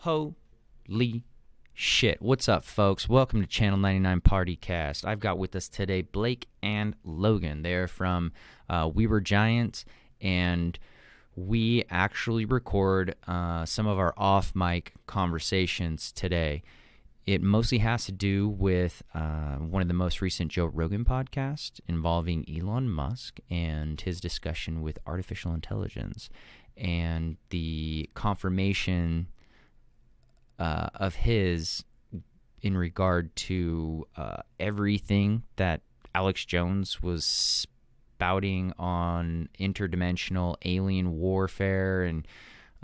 Holy shit. What's up, folks? Welcome to Channel 99 Partycast. I've got with us today Blake and Logan. They're from We Were Giants, and we actually record some of our off-mic conversations today. It mostly has to do with one of the most recent Joe Rogan podcasts involving Elon Musk and his discussion with artificial intelligence and the confirmation of his in regard to everything that Alex Jones was spouting on interdimensional alien warfare and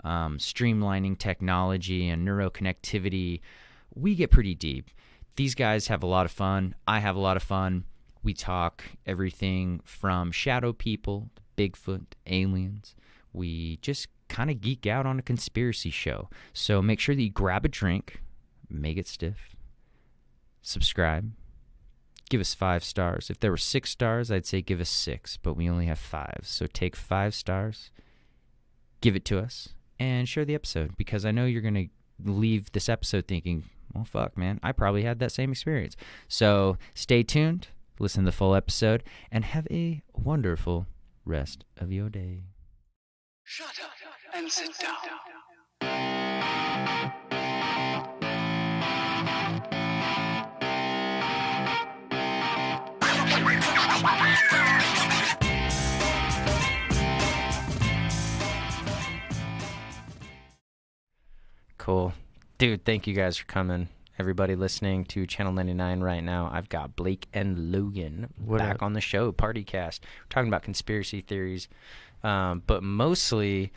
streamlining technology and neuroconnectivity. We get pretty deep. These guys have a lot of fun. I have a lot of fun. We talk everything from shadow people, Bigfoot, aliens. We just kind of geek out on a conspiracy show. So make sure that you grab a drink, make it stiff, subscribe, give us 5 stars. If there were 6 stars, I'd say give us 6, but we only have 5. So take 5 stars, give it to us, and share the episode, because I know you're going to leave this episode thinking, well, fuck, man, I probably had that same experience. So stay tuned, listen to the full episode, and have a wonderful rest of your day. Shut up and sit down. Cool. Dude, thank you guys for coming. Everybody listening to Channel 99 right now, I've got Blake and Logan back on the show, Partycast. We're talking about conspiracy theories, but mostly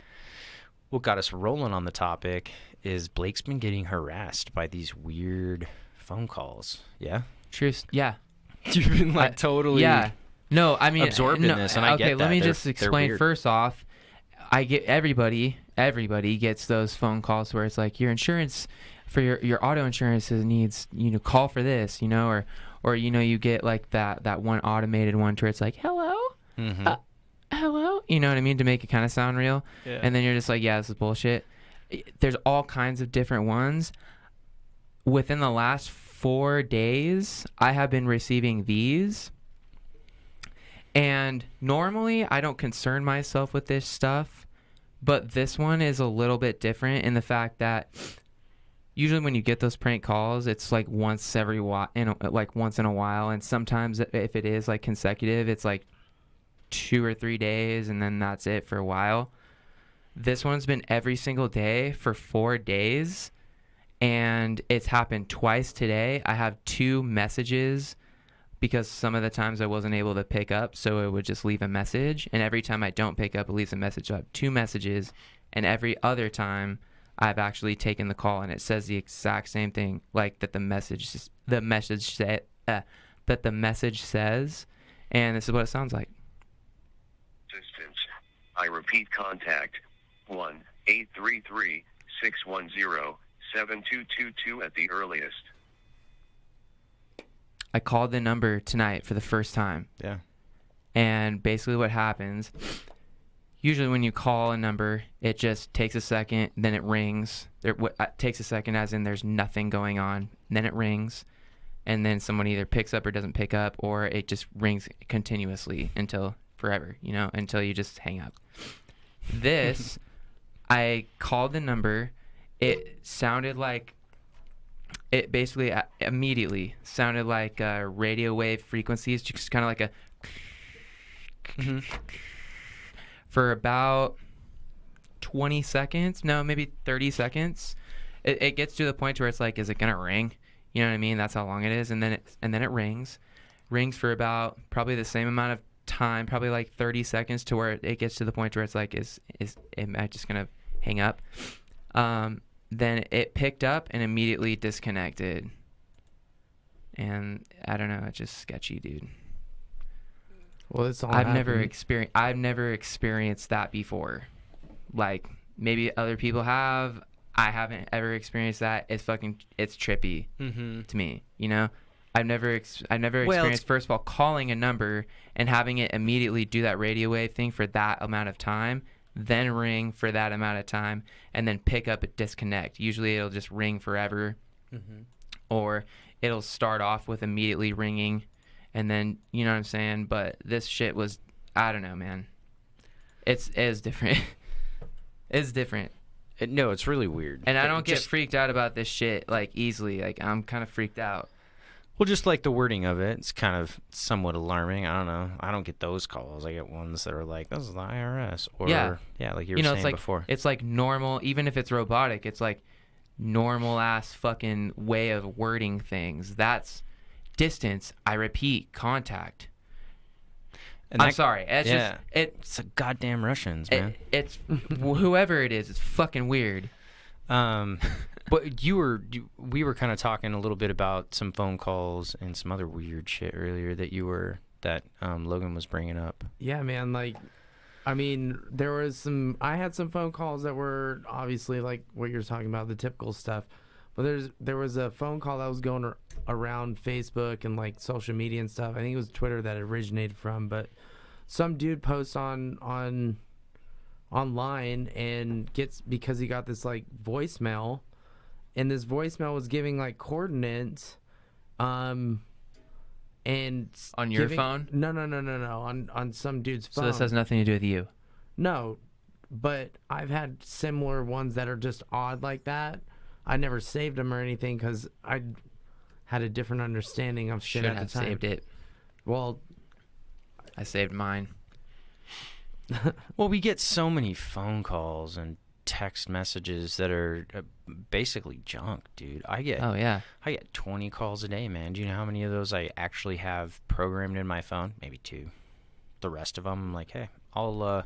what got us rolling on the topic is Blake's been getting harassed by these weird phone calls. Yeah? Truth. Yeah. You've been like totally No, I mean, absorbed in this, and I get that. Okay, let me They're just explain first off. I get everybody gets those phone calls where it's like your insurance for your auto insurance needs, call for this, or you get like that one automated one where it's like, hello, hello, you know what I mean, to make it kind of sound real. Yeah. And then you're just like, yeah, this is bullshit. There's all kinds of different ones. Within the last 4 days, I have been receiving these. And normally I don't concern myself with this stuff, but this one is a little bit different in the fact that usually when you get those prank calls, it's like once in a while, and sometimes if it is like consecutive, it's like 2 or 3 days, and then that's it for a while. This one's been every single day for 4 days, and it's happened twice today. I have 2 messages because some of the times I wasn't able to pick up, so it would just leave a message. And every time I don't pick up, it leaves a message. So I have 2 messages, and every other time I've actually taken the call, and it says the exact same thing, like that the message says, and this is what it sounds like. Assistance. I repeat, contact 1-833-610-7222 at the earliest. I called the number tonight for the first time. Yeah. And basically what happens, usually when you call a number, it just takes a second, then it rings. It takes a second as in there's nothing going on. Then it rings, and then someone either picks up or doesn't pick up, or it just rings continuously until forever, until you just hang up. This, I called the number. It sounded like... It basically immediately sounded like radio wave frequencies, just kind of like a... For about 20 seconds, no, maybe 30 seconds. It gets to the point where it's like, is it going to ring? You know what I mean? That's how long it is. And then it rings for about probably the same amount of time, probably like 30 seconds, to where it gets to the point where it's like, am I just going to hang up? Then it picked up and immediately disconnected. And I don't know, it's just sketchy, dude. Well, it's all I've never experienced that before. Like, maybe other people have. I haven't ever experienced that. It's trippy to me, I've never experienced, first of all, calling a number and having it immediately do that radio wave thing for that amount of time. then ring for that amount of time, and then pick up and disconnect. Usually it'll just ring forever, or it'll start off with immediately ringing, and then, you know what I'm saying? But this shit was, I don't know, man. It's different. It's different. No, it's really weird. And I don't get freaked out about this shit, like, easily. Like, I'm kind of freaked out. Well, just like the wording of it, it's kind of somewhat alarming. I don't know. I don't get those calls. I get ones that are like, this is the IRS. Or, yeah, like you were saying it's like, before. It's like normal, even if it's robotic, it's like normal-ass fucking way of wording things. That's distance, I repeat, contact. And I'm sorry. It's the goddamn Russians, man. It's whoever it is. It's fucking weird. But we were kind of talking a little bit about some phone calls and some other weird shit earlier that Logan was bringing up. Yeah, man. Like, I mean, I had some phone calls that were obviously like what you're talking about, the typical stuff. But there was a phone call that was going around Facebook and like social media and stuff. I think it was Twitter that it originated from, but some dude posts online and because he got this like voicemail, and this voicemail was giving like coordinates, and on your phone? No, on some dude's phone. So this has nothing to do with you? No, but I've had similar ones that are just odd like that. I never saved them or anything because I had a different understanding of shit at the time. Should have saved it. Well, I saved mine. Well, we get so many phone calls and text messages that are basically junk, dude. I get 20 calls a day, man. Do you know how many of those I actually have programmed in my phone? Maybe 2. The rest of them, I'm like, hey, I'll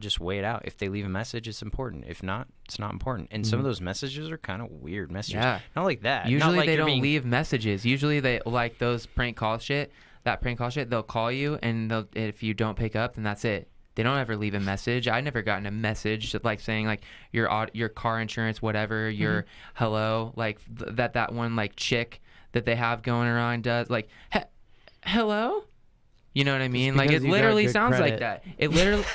just wait it out. If they leave a message, it's important. If not, it's not important. And some of those messages are kind of weird messages. Yeah. Not like that. Usually like they don't leave messages. Usually they, like those prank call shit, they'll call you, and if you don't pick up, then that's it. They don't ever leave a message. I never gotten a message like saying like your car insurance, whatever, your hello, like that one like chick that they have going around does, like, hello? You know what I mean? Like, it literally sounds like that. It literally,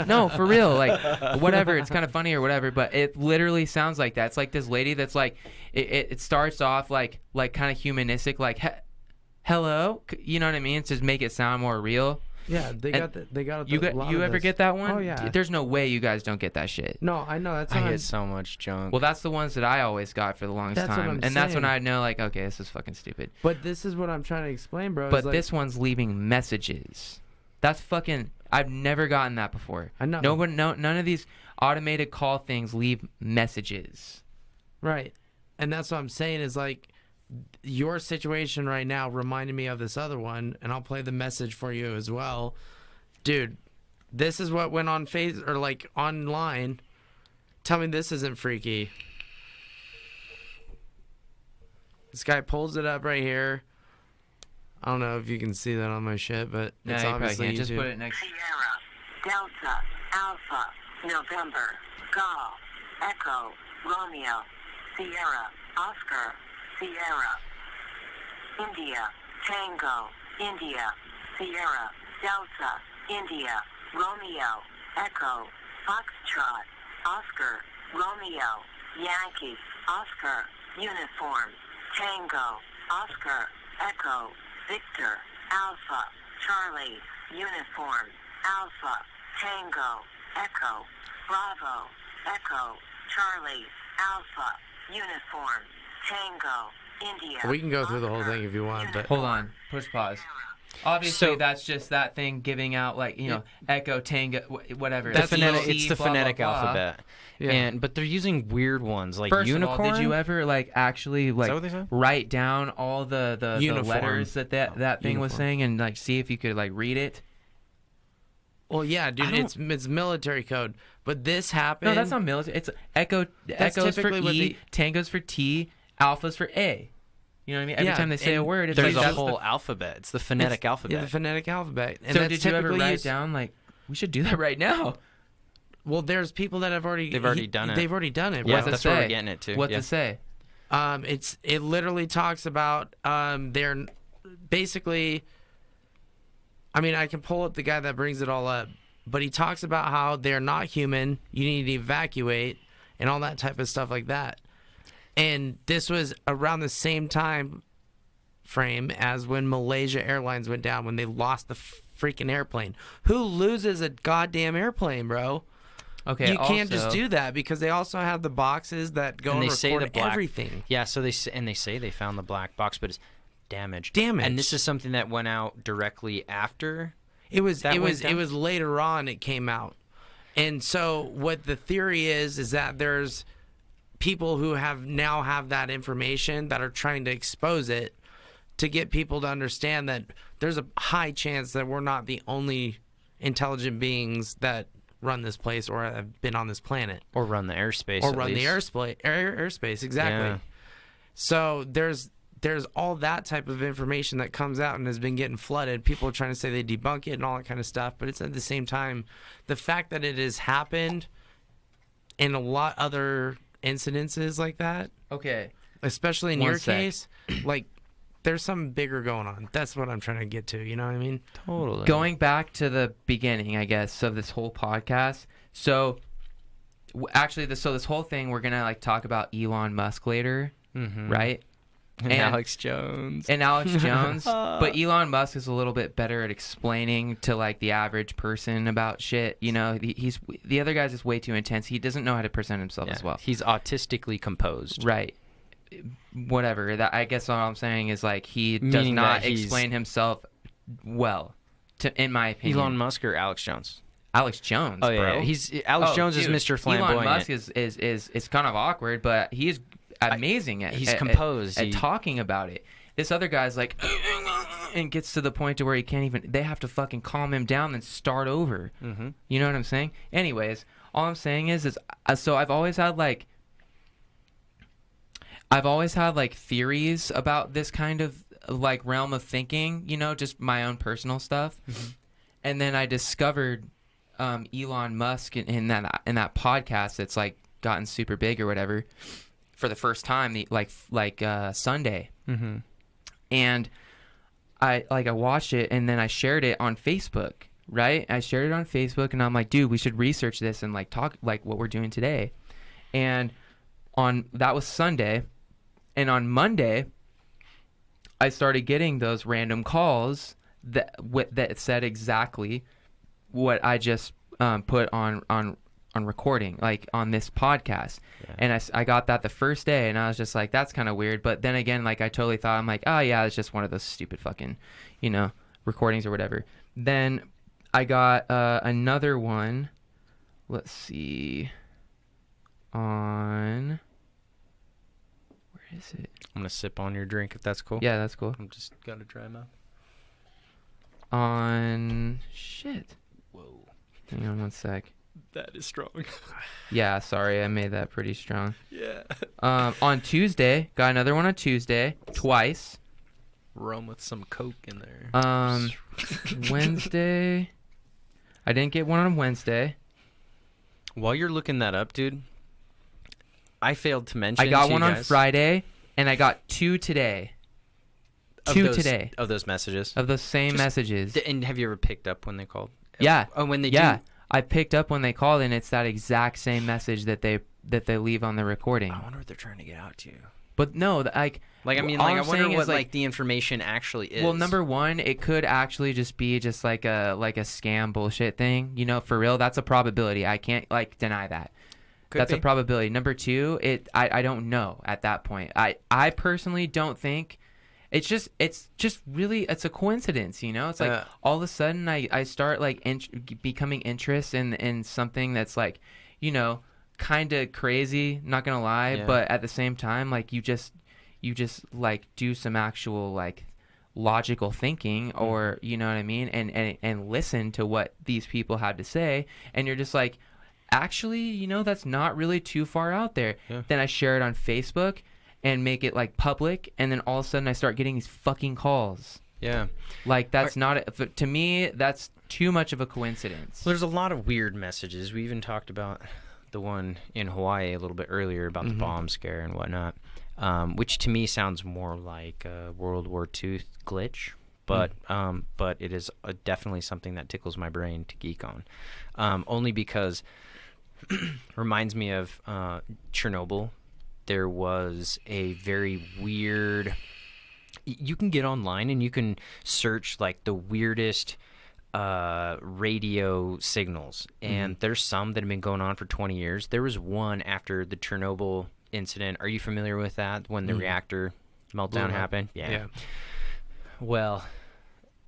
no, for real. Like, whatever. It's kind of funny or whatever, but it literally sounds like that. It's like this lady that's like, it starts off like kind of humanistic, like, hello. You know what I mean? It's just make it sound more real. Yeah, they got it. You ever get that one? Oh yeah. There's no way you guys don't get that shit. No, I know. I get so much junk. Well, that's the ones that I always got for the longest time, and that's when I know, like, okay, this is fucking stupid. But this is what I'm trying to explain, bro. But this one's leaving messages. That's fucking. I've never gotten that before. I know. None of these automated call things leave messages. Right, and that's what I'm saying is like. Your situation right now reminded me of this other one, and I'll play the message for you as well. Dude, this is what went on or like online. Tell me this isn't freaky. This guy pulls it up right here. I don't know if you can see that on my shit, but it's obviously just put it next. Sierra, Delta, Alpha, November, Golf, Echo, Romeo, Sierra, Oscar, Sierra, India, Tango, India, Sierra, Delta, India, Romeo, Echo, Foxtrot, Oscar, Romeo, Yankee, Oscar, Uniform, Tango, Oscar, Echo, Victor, Alpha, Charlie, Uniform, Alpha, Tango, Echo, Bravo, Echo, Charlie, Alpha, Uniform, Tango, India. We can go through the whole thing if you want, but hold on, push pause. Obviously, that's just that thing giving out, like, you know, Echo, Tango, whatever. It's the phonetic alphabet. Yeah. But they're using weird ones like First unicorn. Of all, did you ever like actually like write down all the letters that thing was saying and like see if you could like read it? Well, yeah, dude, it's military code. But this happened. No, that's not military. It's Echo. Echo's for E, Tango's for T, Alpha's for A. You know what I mean? Every time they say a word, it's there's like a whole alphabet. It's the phonetic alphabet. Yeah, the phonetic alphabet. And so did you ever write down like we should do that right now? Well, there's people that have already. They've already done it. They've already done it. Yeah, that's where we're getting it to. What's it say? It literally talks about they're basically. I mean, I can pull up the guy that brings it all up. but he talks about how they're not human. You need to evacuate and all that type of stuff like that. And this was around the same time frame as when Malaysia Airlines went down, when they lost the freaking airplane. Who loses a goddamn airplane, bro? Okay, you can't just also- do that because they also have the boxes that go and record everything. Yeah, so they say they found the black box, but it's damaged. And this is something that went out directly after. It was later on it came out. And so what the theory is that there's people who have that information that are trying to expose it to get people to understand that there's a high chance that we're not the only intelligent beings that run this place or have been on this planet. Or run the airspace. Or run the airspace, exactly. Yeah. So there's all that type of information that comes out and has been getting flooded. People are trying to say they debunk it and all that kind of stuff, but it's at the same time, the fact that it has happened in a lot other incidences like that. Okay. Especially in One your sec. case, like there's something bigger going on. That's what I'm trying to get to. You know what I mean? Totally. Going back to the beginning, I guess, of this whole podcast. So, this whole thing, we're gonna like talk about Elon Musk later, right? And Alex Jones. And Alex Jones. But Elon Musk is a little bit better at explaining to like the average person about shit. You know, he's the other guy's just way too intense. He doesn't know how to present himself as well. He's autistically composed. Right. Whatever. That, I guess all I'm saying is like he does Meaning not that he's- explain himself well, in my opinion. Elon Musk or Alex Jones? Alex Jones, Oh, bro. yeah. Alex Jones dude, is Mr. Flamboyant. Elon Musk is kind of awkward, but he's amazing he's at composed. at talking about it. This other guy's like and gets to the point to where he can't even, they have to fucking calm him down and start over. You know what I'm saying? Anyways, all I'm saying is so I've always had like theories about this kind of like realm of thinking, you know, just my own personal stuff. And then I discovered Elon Musk in that podcast that's like gotten super big or whatever for the first time, Sunday. And I watched it and then I shared it on Facebook, right? I shared it on Facebook and I'm like, dude, we should research this and like talk like what we're doing today. And that was Sunday, and on Monday I started getting those random calls that said exactly what I just put on recording, like on this podcast. And I got that the first day and I was just like, that's kind of weird. But then again, like I totally thought, I'm like, oh yeah, it's just one of those stupid fucking, you know, recordings or whatever. Then I got another one, let's see, on, where is it? I'm going to sip on your drink if that's cool. Yeah, that's cool. I'm just got to dry mouth. On, shit. Whoa. Hang on one sec. That is strong. Yeah, sorry, I made that pretty strong. Yeah. On Tuesday, got another one on Tuesday, twice. Rum with some Coke in there. Wednesday, I didn't get one on Wednesday. While you're looking that up, dude, I failed to mention I got to one you on guys Friday, and I got two today. of those messages. Of those same messages. And have you ever picked up when they called? Yeah. Oh, when they yeah. do. I picked up when they called, and it's that exact same message that they leave on the recording. I wonder what they're trying to get out to you. But no, I mean, all like, I I'm wonder saying what is, like the information actually is. Well, number one, it could actually just be just like a scam bullshit thing. You know, for real, that's a probability. I can't like deny that. That's a probability. Number two, I don't know at that point. I personally don't think. It's just really, it's a coincidence, you know? It's like all of a sudden I start like becoming interested in something that's like, you know, kind of crazy, not gonna lie, but at the same time, like you just like do some actual like logical thinking, or you know what I mean, and listen to what these people have to say, and you're just like, actually, you know, that's not really too far out there. Then I share it on Facebook and make it like public, and then all of a sudden I start getting these fucking calls. Yeah. Like that's to me, that's too much of a coincidence. There's a lot of weird messages. We even talked about the one in Hawaii a little bit earlier about the bomb scare and whatnot, which to me sounds more like a World War II glitch. but it is definitely something that tickles my brain to geek on, only because reminds me of Chernobyl. There was a very weird. You can get online and you can search like the weirdest radio signals, and there's some that have been going on for 20 years. There was one after the Chernobyl incident. Are you familiar with that, when the reactor meltdown happened? Yeah. Well,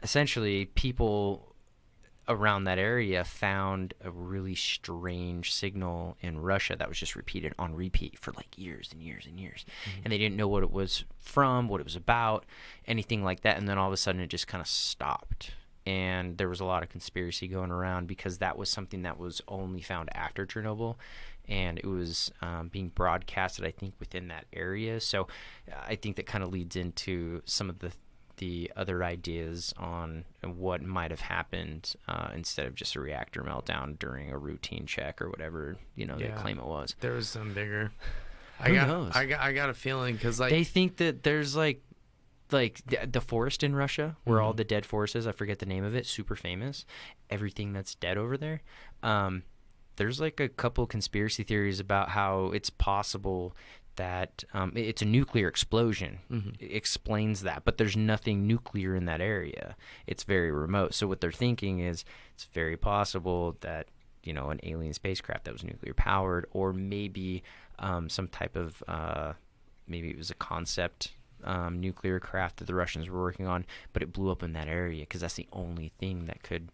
essentially people around that area found a really strange signal in Russia that was just repeated on repeat for like years and years and years. And they didn't know what it was from, what it was about, anything like that. And then all of a sudden it just kind of stopped. And there was a lot of conspiracy going around because that was something that was only found after Chernobyl. And it was being broadcasted, I think, within that area. So I think that kind of leads into some of the other ideas on what might have happened instead of just a reactor meltdown during a routine check or whatever they claim it was. There was some bigger. Who knows? I got a feeling because like they think that there's like the forest in Russia where all the dead forest is. I forget the name of it. Super famous. Everything that's dead over there. There's like a couple conspiracy theories about how it's possible that it's a nuclear explosion. It explains that, but there's nothing nuclear in that area. It's very remote. So what they're thinking is it's very possible that an alien spacecraft that was nuclear powered, or maybe some type of maybe it was a concept nuclear craft that the Russians were working on, but it blew up in that area because that's the only thing that could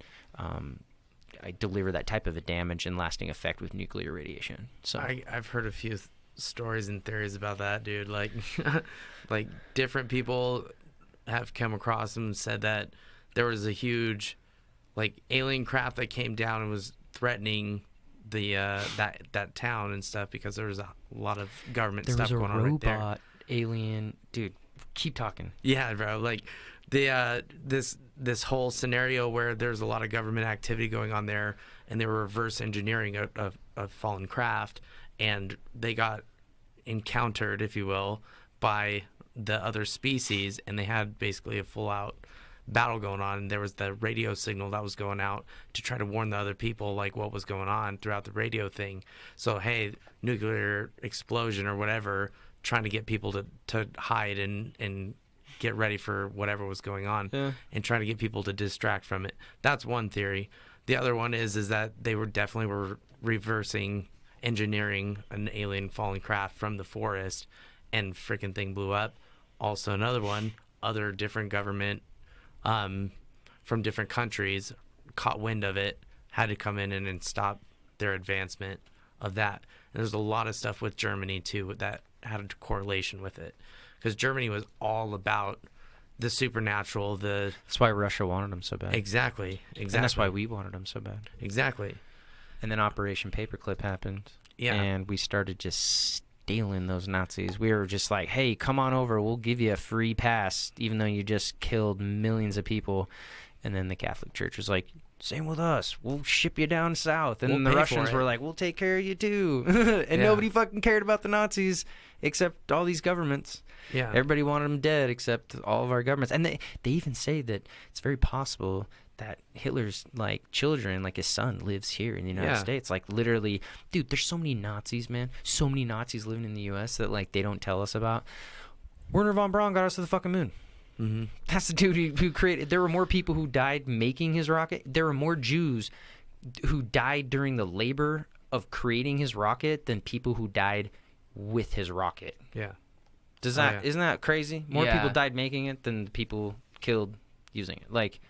deliver that type of a damage and lasting effect with nuclear radiation. So I've heard a few stories and theories about that, dude. Like like different people have come across and said that there was a huge like alien craft that came down and was threatening the that town and stuff because there was a lot of government stuff going on right there. There was a robot alien, dude. Keep talking. Yeah, bro. Like the this whole scenario where there's a lot of government activity going on there, and they were reverse engineering a fallen craft, and they got encountered, if you will, by the other species, and they had basically a full out battle going on. And there was the radio signal that was going out to try to warn the other people like what was going on throughout the radio thing. So hey, nuclear explosion or whatever, trying to get people to hide and get ready for whatever was going on, and trying to get people to distract from it. That's one theory. The other one is that they were definitely reversing engineering an alien fallen craft from the forest, and freaking thing blew up. Also another one, other different government from different countries caught wind of it, had to come in and stop their advancement of that. And there's a lot of stuff with Germany too that had a correlation with it, because Germany was all about the supernatural. That's why Russia wanted them so bad. Exactly. And that's why we wanted them so bad. Exactly. And then Operation Paperclip happened. Yeah. And we started just stealing those Nazis. We were just like, hey, come on over. We'll give you a free pass, even though you just killed millions of people. And then the Catholic Church was like, same with us. We'll ship you down south. And then the Russians were like, we'll take care of you too. And nobody fucking cared about the Nazis except all these governments. Yeah. Everybody wanted them dead except all of our governments. And they even say that it's very possible that Hitler's like children, like his son, lives here in the United States. Like literally, dude, there's so many Nazis, man. So many Nazis living in the U.S. that like they don't tell us about. Werner von Braun got us to the fucking moon. Mm-hmm. That's the dude who created. There were more people who died making his rocket. There were more Jews who died during the labor of creating his rocket than people who died with his rocket. Yeah. Isn't that crazy? More people died making it than the people killed using it. Like,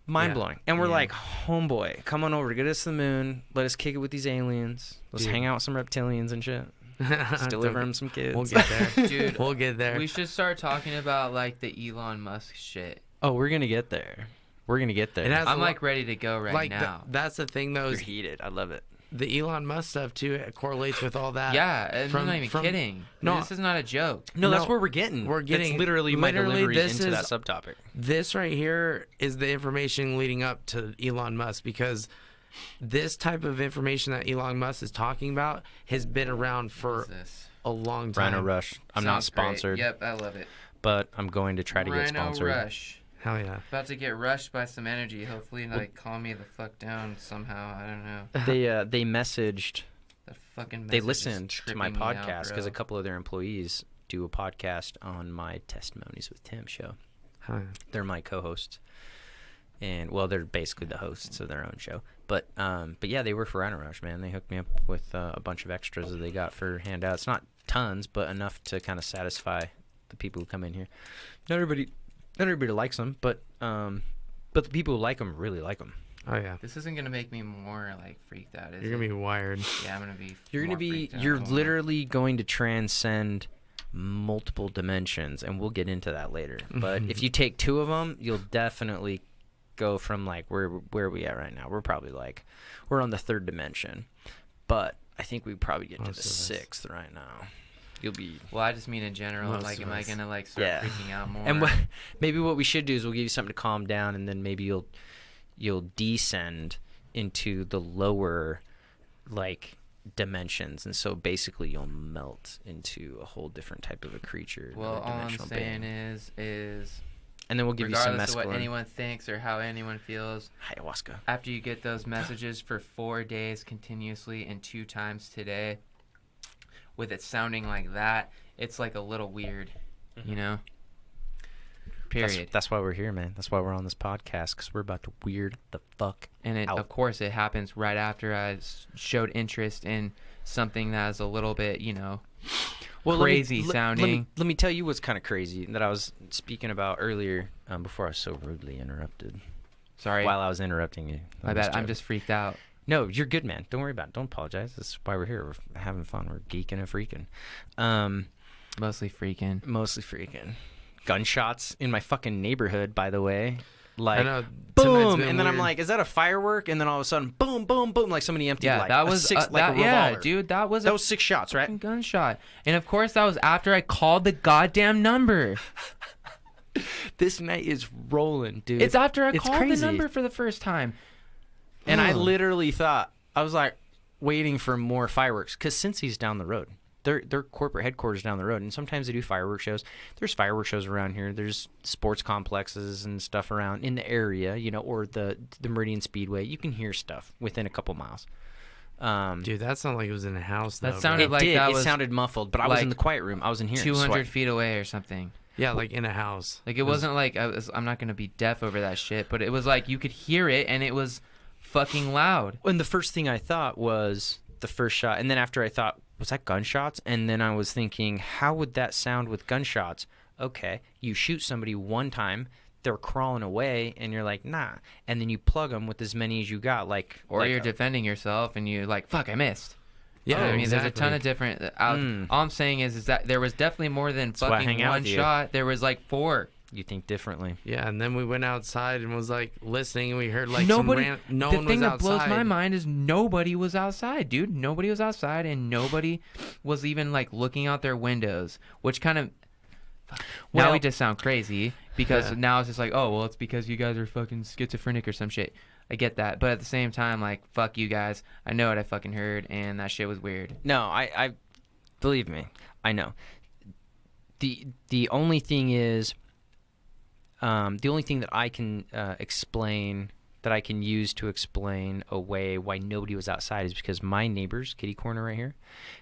mind blowing. And we're like, homeboy, come on over, get us to the moon. Let us kick it with these aliens. Let's hang out with some reptilians and shit. Let's deliver them some kids. We'll get there. Dude, we'll get there. We should start talking about like the Elon Musk shit. Oh, we're gonna get there. We're gonna get there. I'm like ready to go right now. That's the thing, though. You're heated. I love it. The Elon Musk stuff too, it correlates with all that. Yeah, and I'm not even kidding. No, this is not a joke. No, that's where we're getting. That's literally my delivery into that subtopic. This right here is the information leading up to Elon Musk, because this type of information that Elon Musk is talking about has been around for a long time. Rhino Rush. I'm not sponsored. Great. Yep, I love it. but I'm going to try to get Rhino sponsored. Rush. Hell yeah. About to get rushed by some energy. Hopefully, like, calm me the fuck down somehow. I don't know. They messaged. The fucking They message is listened to my tripping me out, podcast because bro. a couple of their employees do a podcast on my Testimonies with Tim show. Hell yeah. They're my co-hosts, and well, they're basically the hosts of their own show. But yeah, they work for Rhino Rush, man. They hooked me up with a bunch of extras that they got for handouts. Not tons, but enough to kind of satisfy the people who come in here. Not everybody likes them, but the people who like them really like them. Oh yeah. This isn't gonna make me more like freaked out. Is You're gonna it? be wired. Yeah, I'm gonna be. You're more gonna be. freaked out You're more. literally going to transcend multiple dimensions, and we'll get into that later. But if you take two of them, you'll definitely go from like where are we at right now? We're probably like we're on the third dimension, but I think we probably get to Most the of us. sixth right now. You'll be. Well, I just mean in general. Most Like, of am I us. gonna like start Yeah. freaking out more? And maybe what we should do is we'll give you something to calm down, and then maybe you'll descend into the lower like dimensions, and so basically you'll melt into a whole different type of a creature. Well, another all I'm dimensional saying being. is And then we'll give you some regardless of what mescaline. anyone thinks or how anyone feels, Ayahuasca. after you get those messages for 4 days continuously and 2 times today, with it sounding like that, it's like a little weird, you know? Period. That's why we're here, man. That's why we're on this podcast, because we're about to weird the fuck And it, out. of course, it happens right after I showed interest in something that is a little bit, crazy sounding. Let me tell you what's kind of crazy that I was speaking about earlier before I was so rudely interrupted. Sorry, While I was interrupting you. my bad. I'm just freaked out. No, you're good, man. Don't worry about it. Don't apologize. That's why we're here. We're having fun. We're geeking and freaking. Mostly freaking. Mostly freaking. Gunshots in my fucking neighborhood, by the way. Like, I know. Tonight's boom, been and then I'm weird. like, is that a firework? And then all of a sudden, boom, boom, boom, like somebody emptied Yeah, like that a was six, like a revolver. yeah, dude. That was That was 6 shots, right? fucking gunshot. And of course, that was after I called the goddamn number. This night is rolling, dude. It's after I It's called crazy. the number for the first time. And I Ugh. literally thought, I was like waiting for more fireworks, because Cincy's down the road. Their corporate headquarters down the road, and sometimes they do fireworks shows. There's fireworks shows around here. There's sports complexes and stuff around in the area, or the Meridian Speedway. You can hear stuff within a couple miles. Dude, that sounded like it was in a house. That though, sounded It bro. like did. that It was sounded muffled, but I was like in the quiet room. I was in here. 200 feet away or something. Yeah, like in a house. Like, it wasn't like I'm not going to be deaf over that shit, but it was like you could hear it, and it was fucking loud. And the first thing I thought was the first shot, and then after I thought, was that gunshots? And then I was thinking, how would that sound with gunshots? Okay, you shoot somebody one time, they're crawling away, and you're like, nah. And then you plug them with as many as you got, like, Or like you're defending yourself, and you're like, fuck, I missed. Yeah, I mean, there's a ton exactly. of different. All I'm saying is that there was definitely more than why I fucking hang out one with you. shot. There was like 4. you think differently. Yeah, and then we went outside and was like listening, and we heard like Nobody. no the one thing was that blows outside. my mind is nobody was outside, dude. Nobody was outside, and nobody was even like looking out their windows, which kind of. Now Well- we just sound crazy because Yeah. now it's just like, oh well, it's because you guys are fucking schizophrenic or some shit. I get that, but at the same time, like, fuck you guys. I know what I fucking heard, and that shit was weird. No, I believe me, I know. The only thing is, the only thing that I can explain, that I can use to explain away why nobody was outside is because my neighbors, kitty corner right here,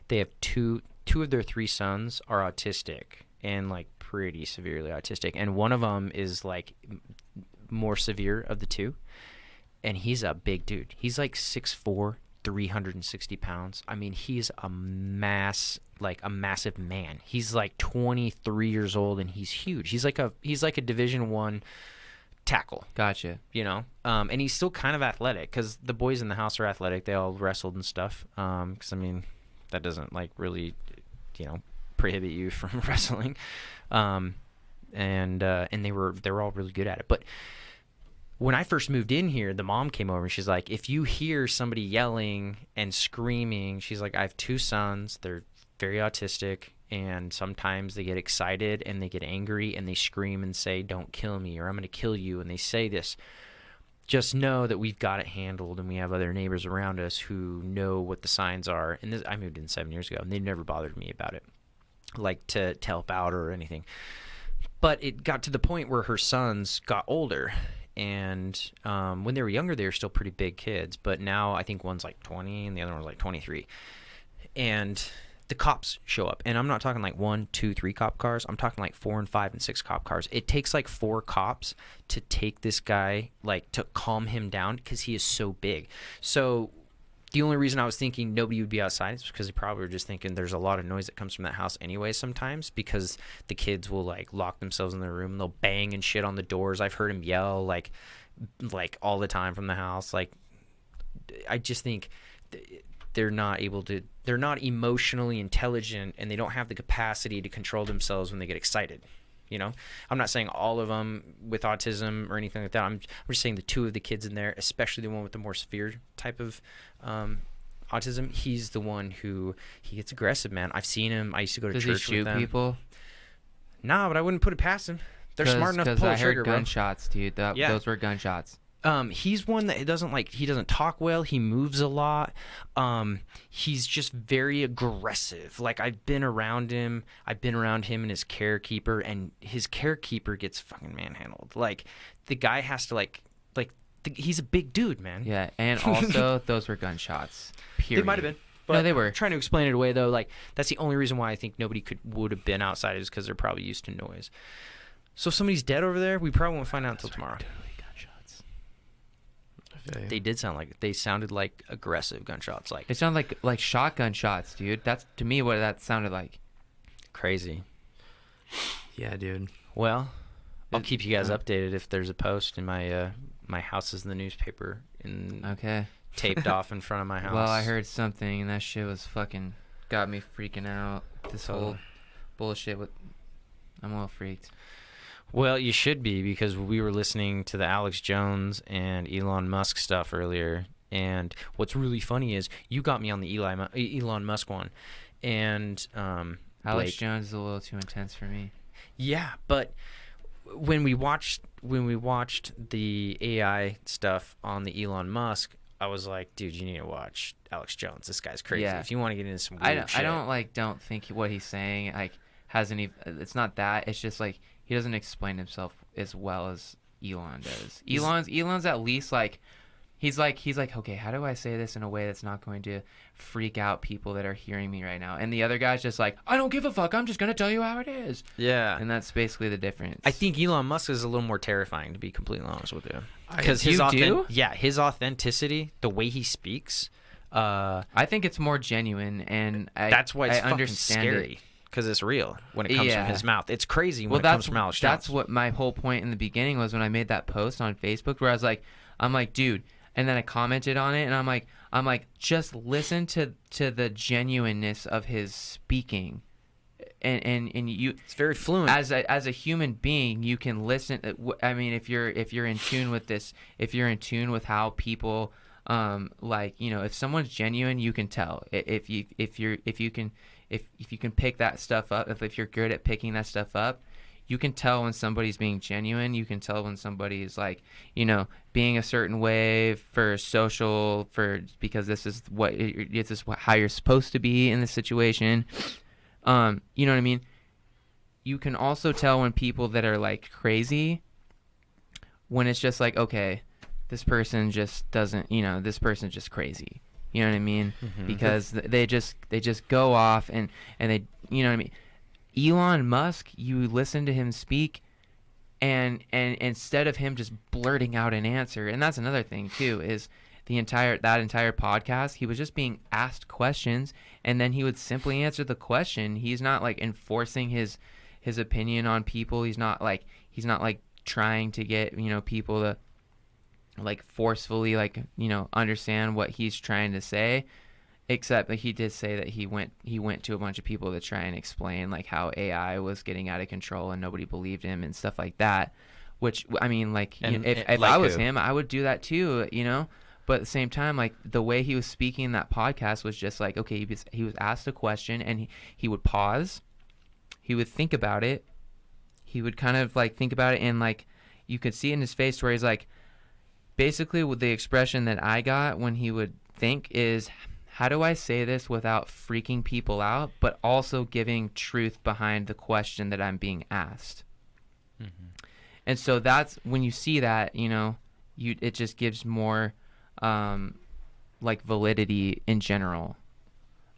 they have two of their 3 sons are autistic, and like pretty severely autistic, and one of them is like more severe of the 2. And he's a big dude. He's like 6'4", 360 pounds. I mean, he's a massive man. He's like 23 years old, and he's huge. He's like a Division I tackle, Gotcha. and he's still kind of athletic because the boys in the house are athletic. They all wrestled and stuff. Because I mean, that doesn't like really, prohibit you from wrestling. And they're all really good at it, but. When I first moved in here, the mom came over and she's like, if you hear somebody yelling and screaming, she's like, I have 2 sons. They're very autistic, and sometimes they get excited and they get angry and they scream and say, don't kill me, or I'm going to kill you. And they say this. Just know that we've got it handled, and we have other neighbors around us who know what the signs are. And I moved in 7 years ago, and they never bothered me about it, like to help out or anything. But it got to the point where her sons got older. And when they were younger, they were still pretty big kids. But now I think one's like 20 and the other one's like 23. And the cops show up. And I'm not talking like 1, 2, 3 cop cars. I'm talking like 4 and 5 and 6 cop cars. It takes like 4 cops to take this guy, like to calm him down because he is so big. So the only reason I was thinking nobody would be outside is because they probably were just thinking there's a lot of noise that comes from that house anyway sometimes, because the kids will like lock themselves in their room and they'll bang and shit on the doors. I've heard him yell like all the time from the house. Like, I just think they're not emotionally intelligent, and they don't have the capacity to control themselves when they get excited. You know, I'm not saying all of them with autism or anything like that. I'm just saying the 2 of the kids in there, especially the one with the more severe type of autism. He's the one who he gets aggressive, man. I've seen him. I used to go to Does church he with shoot them. People? Nah, but I wouldn't put it past him. They're smart enough to pull I the trigger, heard bro. gunshots, dude. Yeah. Those were gunshots. He's one that he doesn't talk well. He moves a lot. He's just very aggressive. Like, I've been around him and his carekeeper, and his carekeeper gets fucking manhandled. Like, the guy has to he's a big dude, man. Yeah, and also those were gunshots. Period. They might have been. But No, they were. I'm trying to explain it away, though. Like, that's the only reason why I think nobody would have been outside, is because they're probably used to noise. So if somebody's dead over there, we probably won't find out until tomorrow. They sounded like aggressive gunshots. Like, It sounded like shotgun shots, dude. That's to me what that sounded like. crazy. Yeah, dude. Well, I'll keep you guys updated if there's a post in my my house is in the newspaper Okay. taped off in front of my house. Well, I heard something, and that shit was fucking got me freaking out. This whole bullshit with, I'm all freaked. Well, you should be, because we were listening to the Alex Jones and Elon Musk stuff earlier, and what's really funny is you got me on the Elon Musk one, and Alex Blake, Jones is a little too intense for me. yeah, but when we watched the AI stuff on the Elon Musk, I was like, dude, you need to watch Alex Jones. This guy's crazy. Yeah. If you want to get into some weird shit. I don't think what he's saying has any. It's not that. It's just like he doesn't explain himself as well as Elon does. Elon's at least like he's like okay, how do I say this in a way that's not going to freak out people that are hearing me right now? And the other guy's just like, I don't give a fuck. I'm just gonna tell you how it is. Yeah. And that's basically the difference. I think Elon Musk is a little more terrifying, to be completely honest with you. Because his his authenticity, the way he speaks, I think it's more genuine, and that's why it's I fucking understand scary. Because it's real when it comes from his mouth. It's crazy when it comes from Alex Jones. That's what my whole point in the beginning was when I made that post on Facebook, where I'm like, dude, and then I commented on it, and I'm like, just listen to the genuineness of his speaking, and you. It's very fluent. As a human being, you can listen. I mean, if you're in tune with this, if you're in tune with how people, if someone's genuine, you can tell. If you can pick that stuff up, if you're good at picking that stuff up, you can tell when somebody's being genuine. You can tell when somebody's being a certain way because this is how you're supposed to be in this situation. You know what I mean? You can also tell when people that are like crazy, when it's just like, okay, this person just doesn't, this person's just crazy. You know what I mean? Mm-hmm. Because they just go off and they, you know what I mean? Elon Musk, you listen to him speak, and instead of him just blurting out an answer, and that's another thing too, is that entire podcast, he was just being asked questions, and then he would simply answer the question. He's not like enforcing his opinion on people. He's not like trying to get people to like forcefully understand what he's trying to say, except that he did say that he went to a bunch of people to try and explain like how AI was getting out of control and nobody believed him and stuff like that, which I mean if I was him, I would do that too, but at the same time, like the way he was speaking in that podcast was just like, okay, he was asked a question and he would pause, he would think about it, he would kind of like think about it, and like you could see in his face where he's like, basically with the expression that I got when he would think is, how do I say this without freaking people out, but also giving truth behind the question that I'm being asked? And so that's when you see that, you know, it just gives more like validity in general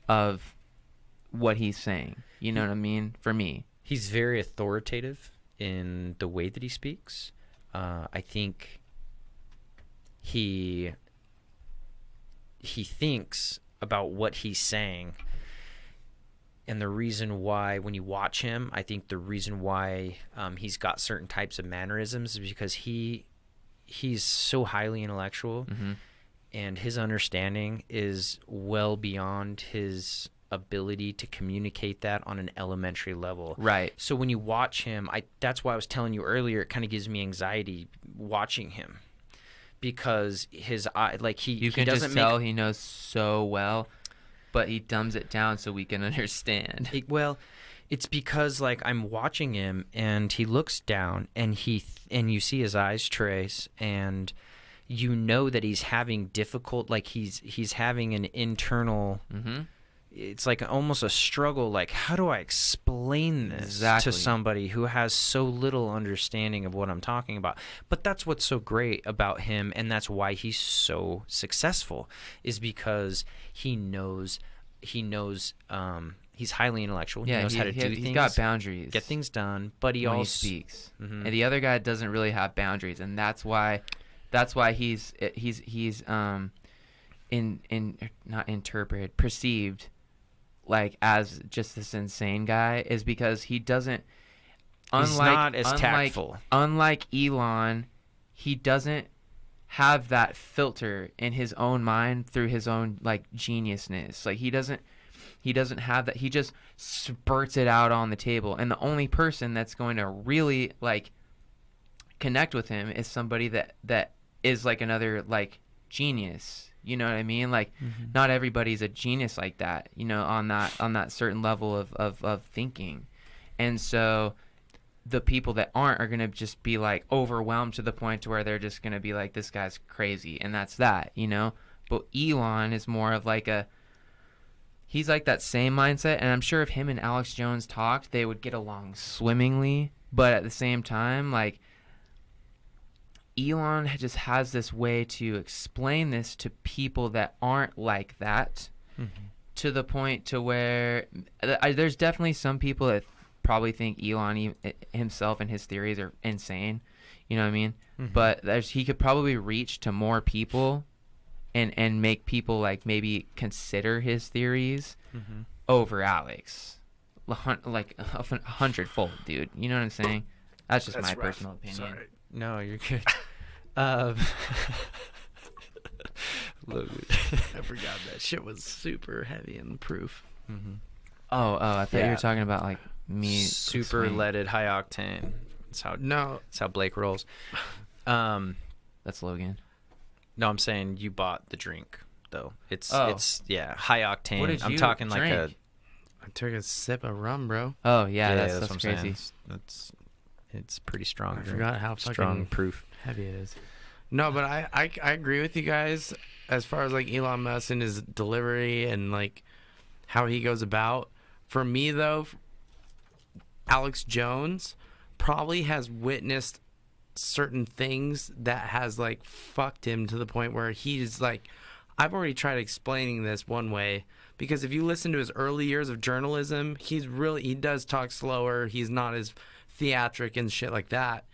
of what he's saying. You know what I mean? For me, he's very authoritative in the way that he speaks. I think he thinks about what he's saying, and the reason why, when you watch him, I think the reason why he's got certain types of mannerisms is because he's so highly intellectual, and his understanding is well beyond his ability to communicate that on an elementary level. Right. So when you watch him, that's why I was telling you earlier, it kind of gives me anxiety watching him, because his eye, like you can doesn't just tell he knows so well, but he dumbs it down so we can understand. Well, it's because like I'm watching him and he looks down and and you see his eyes trace, and you know that he's having difficult, like he's having an internal. It's like almost a struggle, like, how do I explain this to somebody who has so little understanding of what I'm talking about? But that's what's so great about him, and that's why he's so successful, is because he knows he's highly intellectual. Yeah, he knows how to do things. He's got boundaries. Get things done, but he when also he speaks. And the other guy doesn't really have boundaries, and that's why he's not interpreted, perceived like as just this insane guy, is because he doesn't. He's not as tactful. Unlike Elon, he doesn't have that filter in his own mind through his own like geniusness. Like he doesn't have that. He just spurts it out on the table, and the only person that's going to really like connect with him is somebody that is like another like genius. You know what I mean? Like, not everybody's a genius like that, you know, on that certain level of thinking. And so the people that aren't are going to just be like overwhelmed to the point to where they're just going to be like, this guy's crazy. And that's that, you know? But Elon is more of like he's like that same mindset. And I'm sure if him and Alex Jones talked, they would get along swimmingly. But at the same time, like, Elon just has this way to explain this to people that aren't like that, to the point to where there's definitely some people that probably think Elon himself and his theories are insane. You know what I mean? But he could probably reach to more people and make people like maybe consider his theories over Alex, like 100-fold, dude. You know what I'm saying? That's just my personal opinion. Sorry. No, you're good. Logan. I forgot that shit was super heavy in proof. Oh, I thought you were talking about like me. Super leaded, high octane. That's how Blake rolls. That's Logan. No, I'm saying you bought the drink though. It's high octane. What did I'm you talking drink? like I took a sip of rum, bro. Oh yeah, that's that's what crazy. I'm saying. It's pretty strong. I drink. forgot how strong fucking proof. heavy it is. No, but I agree with you guys as far as like Elon Musk and his delivery and like how he goes about. For me though, Alex Jones probably has witnessed certain things that has like fucked him to the point where he's like, I've already tried explaining this one way, because if you listen to his early years of journalism, he does talk slower. He's not as theatric and shit like that.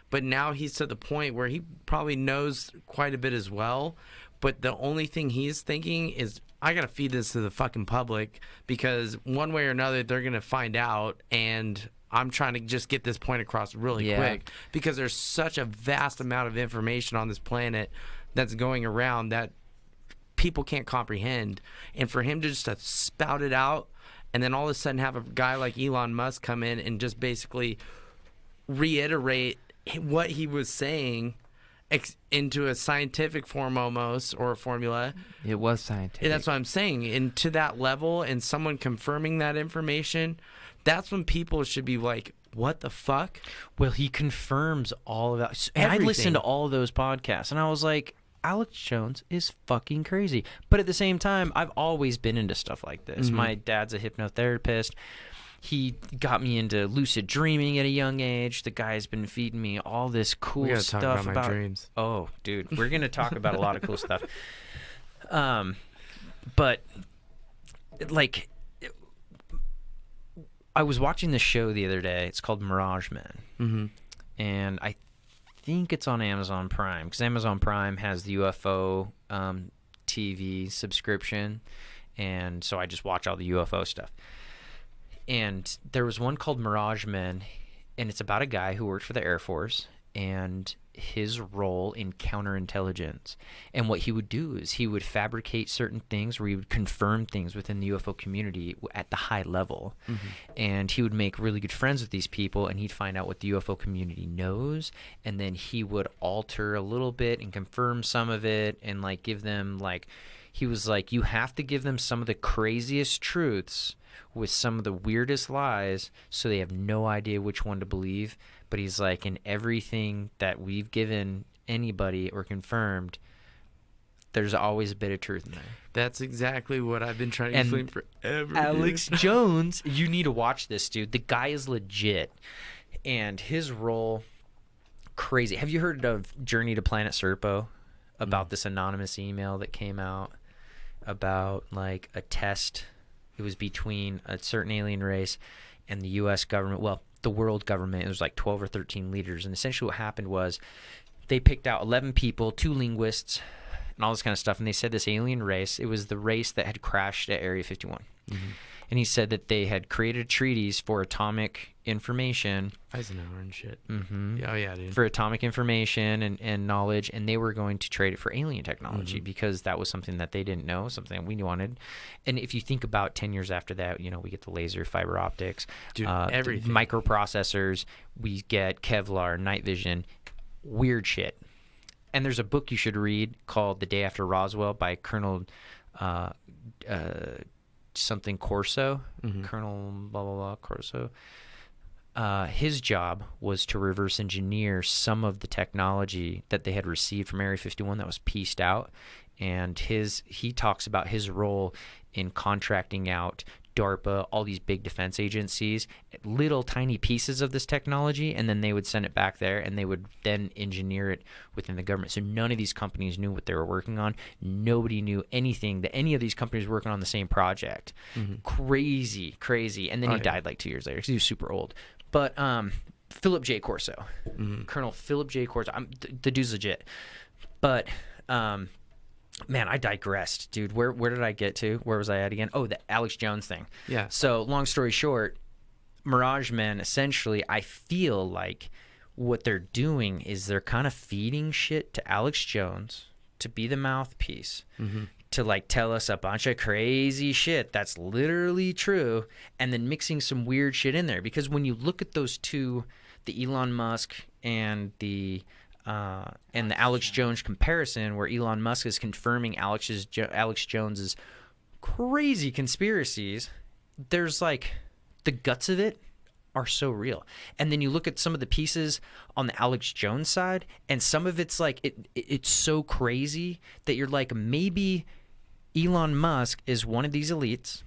But now he's to the point where he probably knows quite a bit as well. But the only thing he's thinking is, I got to feed this to the fucking public, because one way or another, they're going to find out. And I'm trying to just get this point across really quick, because there's such a vast amount of information on this planet that's going around that people can't comprehend. And for him to just to spout it out, and then all of a sudden have a guy like Elon Musk come in and just basically reiterate what he was saying into a scientific form almost, or a formula. It was scientific. And that's what I'm saying. And to that level, and someone confirming that information, that's when people should be like, what the fuck? Well, he confirms all of that. And I listened to all of those podcasts, and I was like, Alex Jones is fucking crazy. But at the same time, I've always been into stuff like this. My dad's a hypnotherapist. He got me into lucid dreaming at a young age. The guy's been feeding me all this cool We gotta stuff talk about my dreams. Oh, dude, we're gonna talk about a lot of cool stuff. But like, I was watching this show the other day. It's called Mirage Men, and I think it's on Amazon Prime, because Amazon Prime has the UFO TV subscription, and so I just watch all the UFO stuff. And there was one called Mirage Men, and it's about a guy who worked for the Air Force and his role in counterintelligence. And what he would do is he would fabricate certain things, where he would confirm things within the UFO community at the high level. And he would make really good friends with these people, and he'd find out what the UFO community knows, and then he would alter a little bit and confirm some of it, and like give them, like, he was like, you have to give them some of the craziest truths with some of the weirdest lies, so they have no idea which one to believe. But he's like, in everything that we've given anybody or confirmed, there's always a bit of truth in there. That's exactly what I've been trying to explain forever. Alex Jones, you need to watch this, dude. The guy is legit, and his role, crazy. Have you heard of Journey to Planet Serpo? About this anonymous email that came out about like a test. It was between a certain alien race and the U.S. government. Well, the world government. It was like 12 or 13 leaders. And essentially what happened was they picked out 11 people, 2 linguists, and all this kind of stuff. And they said this alien race, it was the race that had crashed at Area 51. And he said that they had created treaties for atomic information. Eisenhower and shit. Oh, yeah, dude. For atomic information and knowledge, and they were going to trade it for alien technology because that was something that they didn't know, something that we wanted. And if you think about 10 years after that, you know, we get the laser, fiber optics, dude, everything. Microprocessors, we get Kevlar, night vision, weird shit. And there's a book you should read called The Day After Roswell by Colonel something Corso, Colonel blah blah blah Corso. His job was to reverse engineer some of the technology that they had received from Area 51 that was pieced out, and he talks about his role in contracting out DARPA, all these big defense agencies, little tiny pieces of this technology, and then they would send it back there, and they would then engineer it within the government. So none of these companies knew what they were working on. Nobody knew anything that any of these companies were working on the same project. Crazy. And then he died like 2 years later because he was super old. But Philip J. Corso, Colonel Philip J. Corso, the dude's legit. But man, I digressed, dude. Where did I get to? Where was I at again? Oh, the Alex Jones thing. Yeah. So long story short, Mirage Men, essentially, I feel like what they're doing is they're kind of feeding shit to Alex Jones to be the mouthpiece, to like tell us a bunch of crazy shit that's literally true, and then mixing some weird shit in there. Because when you look at those two, the Elon Musk and the Alex Jones comparison, where Elon Musk is confirming Alex Jones's crazy conspiracies, there's like the guts of it are so real. And then you look at some of the pieces on the Alex Jones side, and some of it's like it's so crazy that you're like, maybe Elon Musk is one of these elites,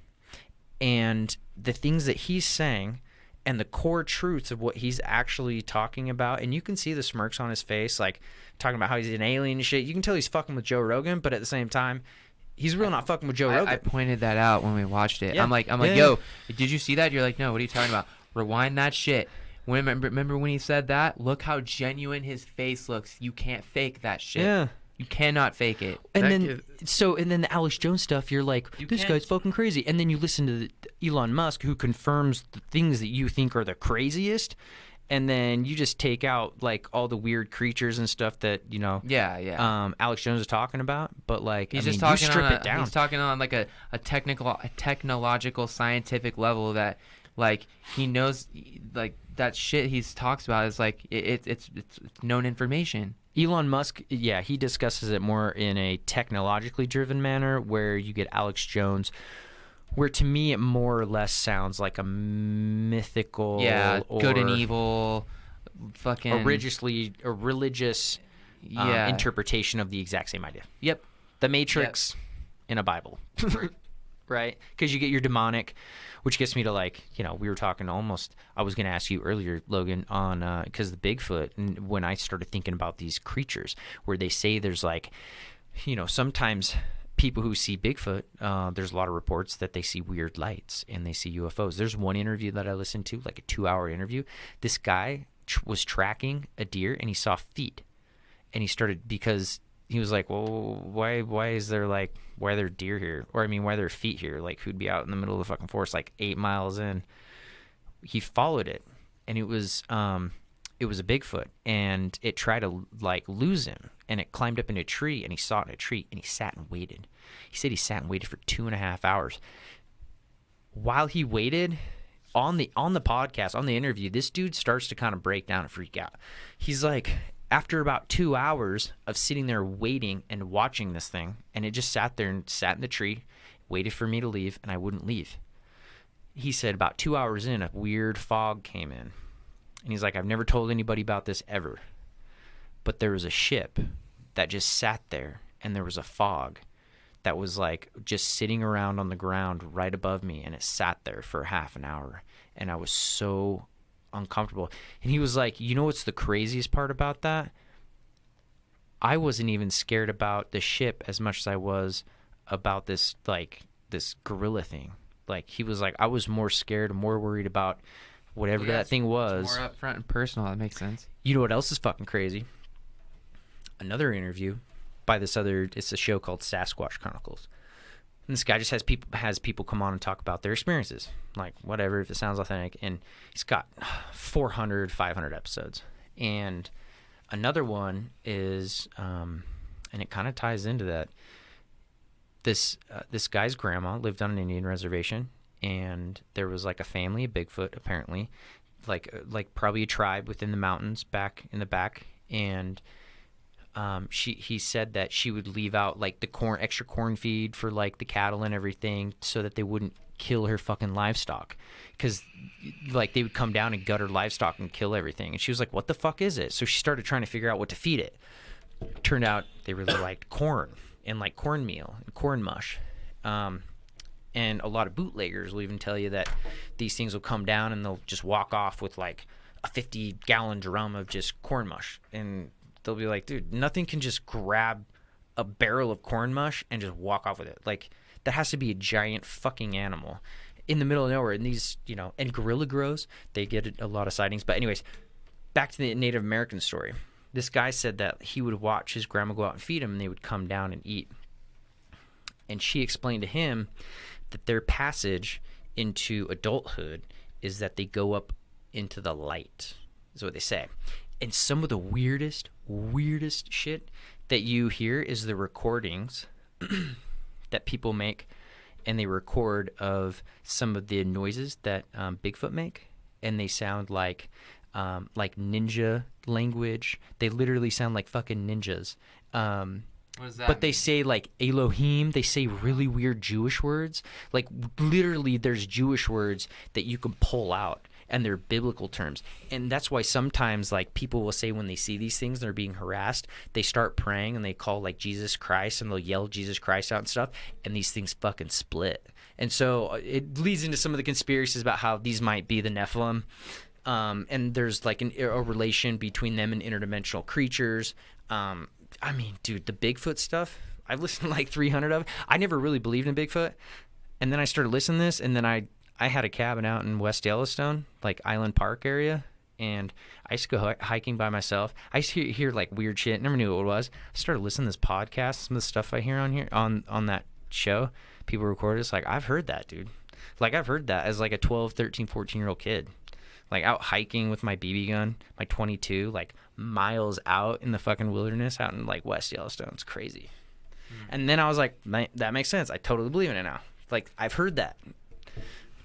and the things that he's saying and the core truths of what he's actually talking about, and you can see the smirks on his face, like talking about how he's an alien and shit. You can tell he's fucking with Joe Rogan, but at the same time, he's really not fucking with Joe Rogan. I pointed that out when we watched it. Yeah. I'm like, yo, did you see that? You're like, no, what are you talking about? Rewind that shit. Remember when he said that? Look how genuine his face looks. You can't fake that shit. Yeah. You cannot fake it. And then the Alex Jones stuff, you're like, this guy's fucking crazy. And then you listen to Elon Musk, who confirms the things that you think are the craziest, and then you just take out like all the weird creatures and stuff that, you know, Alex Jones is talking about. But like, he's you strip it down. He's talking on like a technological, scientific level that, like, he knows, like, that shit he talks about is like it's known information. Elon Musk, yeah, he discusses it more in a technologically driven manner, where you get Alex Jones, where to me it more or less sounds like a mythical, or good and evil, fucking a religious interpretation of the exact same idea. Yep. The Matrix in a Bible. right? Because you get your demonic, which gets me to like, we were talking almost, I was going to ask you earlier, Logan, on, because the Bigfoot, and when I started thinking about these creatures, where they say there's like, sometimes people who see Bigfoot, there's a lot of reports that they see weird lights and they see UFOs. There's one interview that I listened to, like a 2-hour interview. This guy was tracking a deer and he saw feet, and he started, because he was like, well, why are there deer here? Or why are there feet here? Like, who'd be out in the middle of the fucking forest, like 8 miles in? He followed it, and it was a Bigfoot, and it tried to like lose him, and it climbed up in a tree, and he saw it in a tree, and he sat and waited. He said he sat and waited for 2.5 hours. While he waited, on the podcast, on the interview, this dude starts to kind of break down and freak out. He's like, after about 2 hours of sitting there waiting and watching this thing, and it just sat there and sat in the tree, waited for me to leave, and I wouldn't leave. He said about 2 hours in, a weird fog came in. And he's like, I've never told anybody about this ever, but there was a ship that just sat there, and there was a fog that was like just sitting around on the ground right above me, and it sat there for half an hour, and I was so uncomfortable. And he was like, what's the craziest part about that? I wasn't even scared about the ship as much as I was about this gorilla thing. Like, he was like, I was more scared and more worried about whatever that thing was. It's more upfront and personal. That makes sense. You know what else is fucking crazy? Another interview by it's a show called Sasquatch Chronicles. And this guy just has people come on and talk about their experiences. Like, whatever, if it sounds authentic. And he's got 400, 500 episodes. And another one is, and it kind of ties into that, this guy's grandma lived on an Indian reservation, and there was like a family of Bigfoot, apparently, like probably a tribe within the mountains back in the back. And he said that she would leave out like the extra corn feed for like the cattle and everything, so that they wouldn't kill her fucking livestock, because like they would come down and gut her livestock and kill everything. And she was like, what the fuck is it? So she started trying to figure out what to feed it. Turned out they really liked corn and like cornmeal and corn mush. And a lot of bootleggers will even tell you that these things will come down and they'll just walk off with like a 50-gallon drum of just corn mush, and they'll be like, dude, nothing can just grab a barrel of corn mush and just walk off with it. Like, that has to be a giant fucking animal in the middle of nowhere. And these, and gorilla grows, they get a lot of sightings. But anyways, back to the Native American story. This guy said that he would watch his grandma go out and feed him, and they would come down and eat. And she explained to him that their passage into adulthood is that they go up into the light, is what they say. And some of the weirdest shit that you hear is the recordings that people make, and they record of some of the noises that Bigfoot make, and they sound like ninja language. They literally sound like fucking ninjas. What does that But they mean? say like Elohim. They say really weird Jewish words. Like, literally, there's Jewish words that you can pull out, and they're biblical terms. And that's why sometimes, like, people will say when they see these things, they're being harassed, they start praying and they call like Jesus Christ, and they'll yell Jesus Christ out and stuff, and these things fucking split. And so it leads into some of the conspiracies about how these might be the Nephilim. And there's like a relation between them and interdimensional creatures. Dude, the Bigfoot stuff, I've listened to like 300 of it. I never really believed in Bigfoot. And then I started listening to this, and then I had a cabin out in West Yellowstone, like Island Park area, and I used to go hiking by myself. I used to hear like weird shit. Never knew what it was. I started listening to this podcast, some of the stuff I hear on here, on that show. People record it. It's like, I've heard that, dude. Like, I've heard that as like a 12, 13, 14-year-old kid. Like, out hiking with my BB gun, my 22, like miles out in the fucking wilderness out in like West Yellowstone. It's crazy. And then I was like, that makes sense. I totally believe in it now. Like, I've heard that.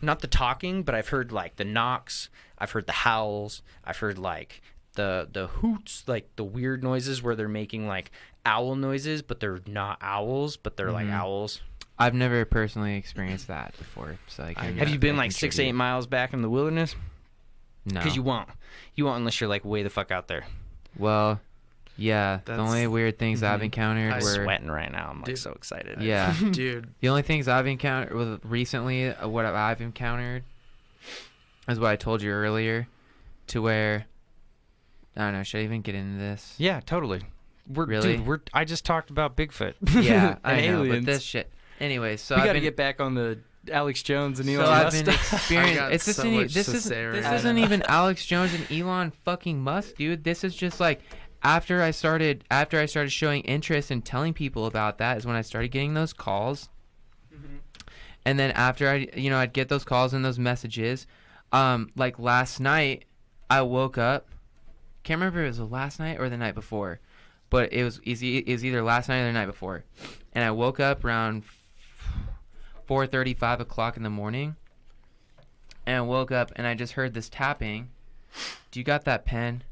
Not the talking, but I've heard like the knocks. I've heard the howls. I've heard like the hoots, like the weird noises where they're making like owl noises, but they're not owls, but they're like owls. I've never personally experienced that before. So have you been like 6-8 miles back in the wilderness? No. Because you won't unless you're like way the fuck out there. Well, Yeah, the only weird things I've encountered I'm were sweating right now. I'm like Dude. so excited. yeah. Dude. The only things I've encountered recently, what I've encountered, is what I told you earlier, to where I don't know. Should I even get into this? Yeah, totally. Really? I just talked about Bigfoot. Yeah, and I know, aliens. but this shit. Anyway, so We I've got to been, get back on the Alex Jones and so Elon I've Musk been stuff. experiencing. got It's so isn't much this to is say right this now. isn't even Alex Jones and Elon fucking Musk, dude. This is just like after I started showing interest in telling people about that is when I started getting those calls. And then after I'd get those calls and those messages, like last night, I woke up. Can't remember if it was the last night or the night before, but it was either last night or the night before. And I woke up around 4:30, 5 o'clock in the morning, and I woke up and I just heard this tapping. Do you got that pen?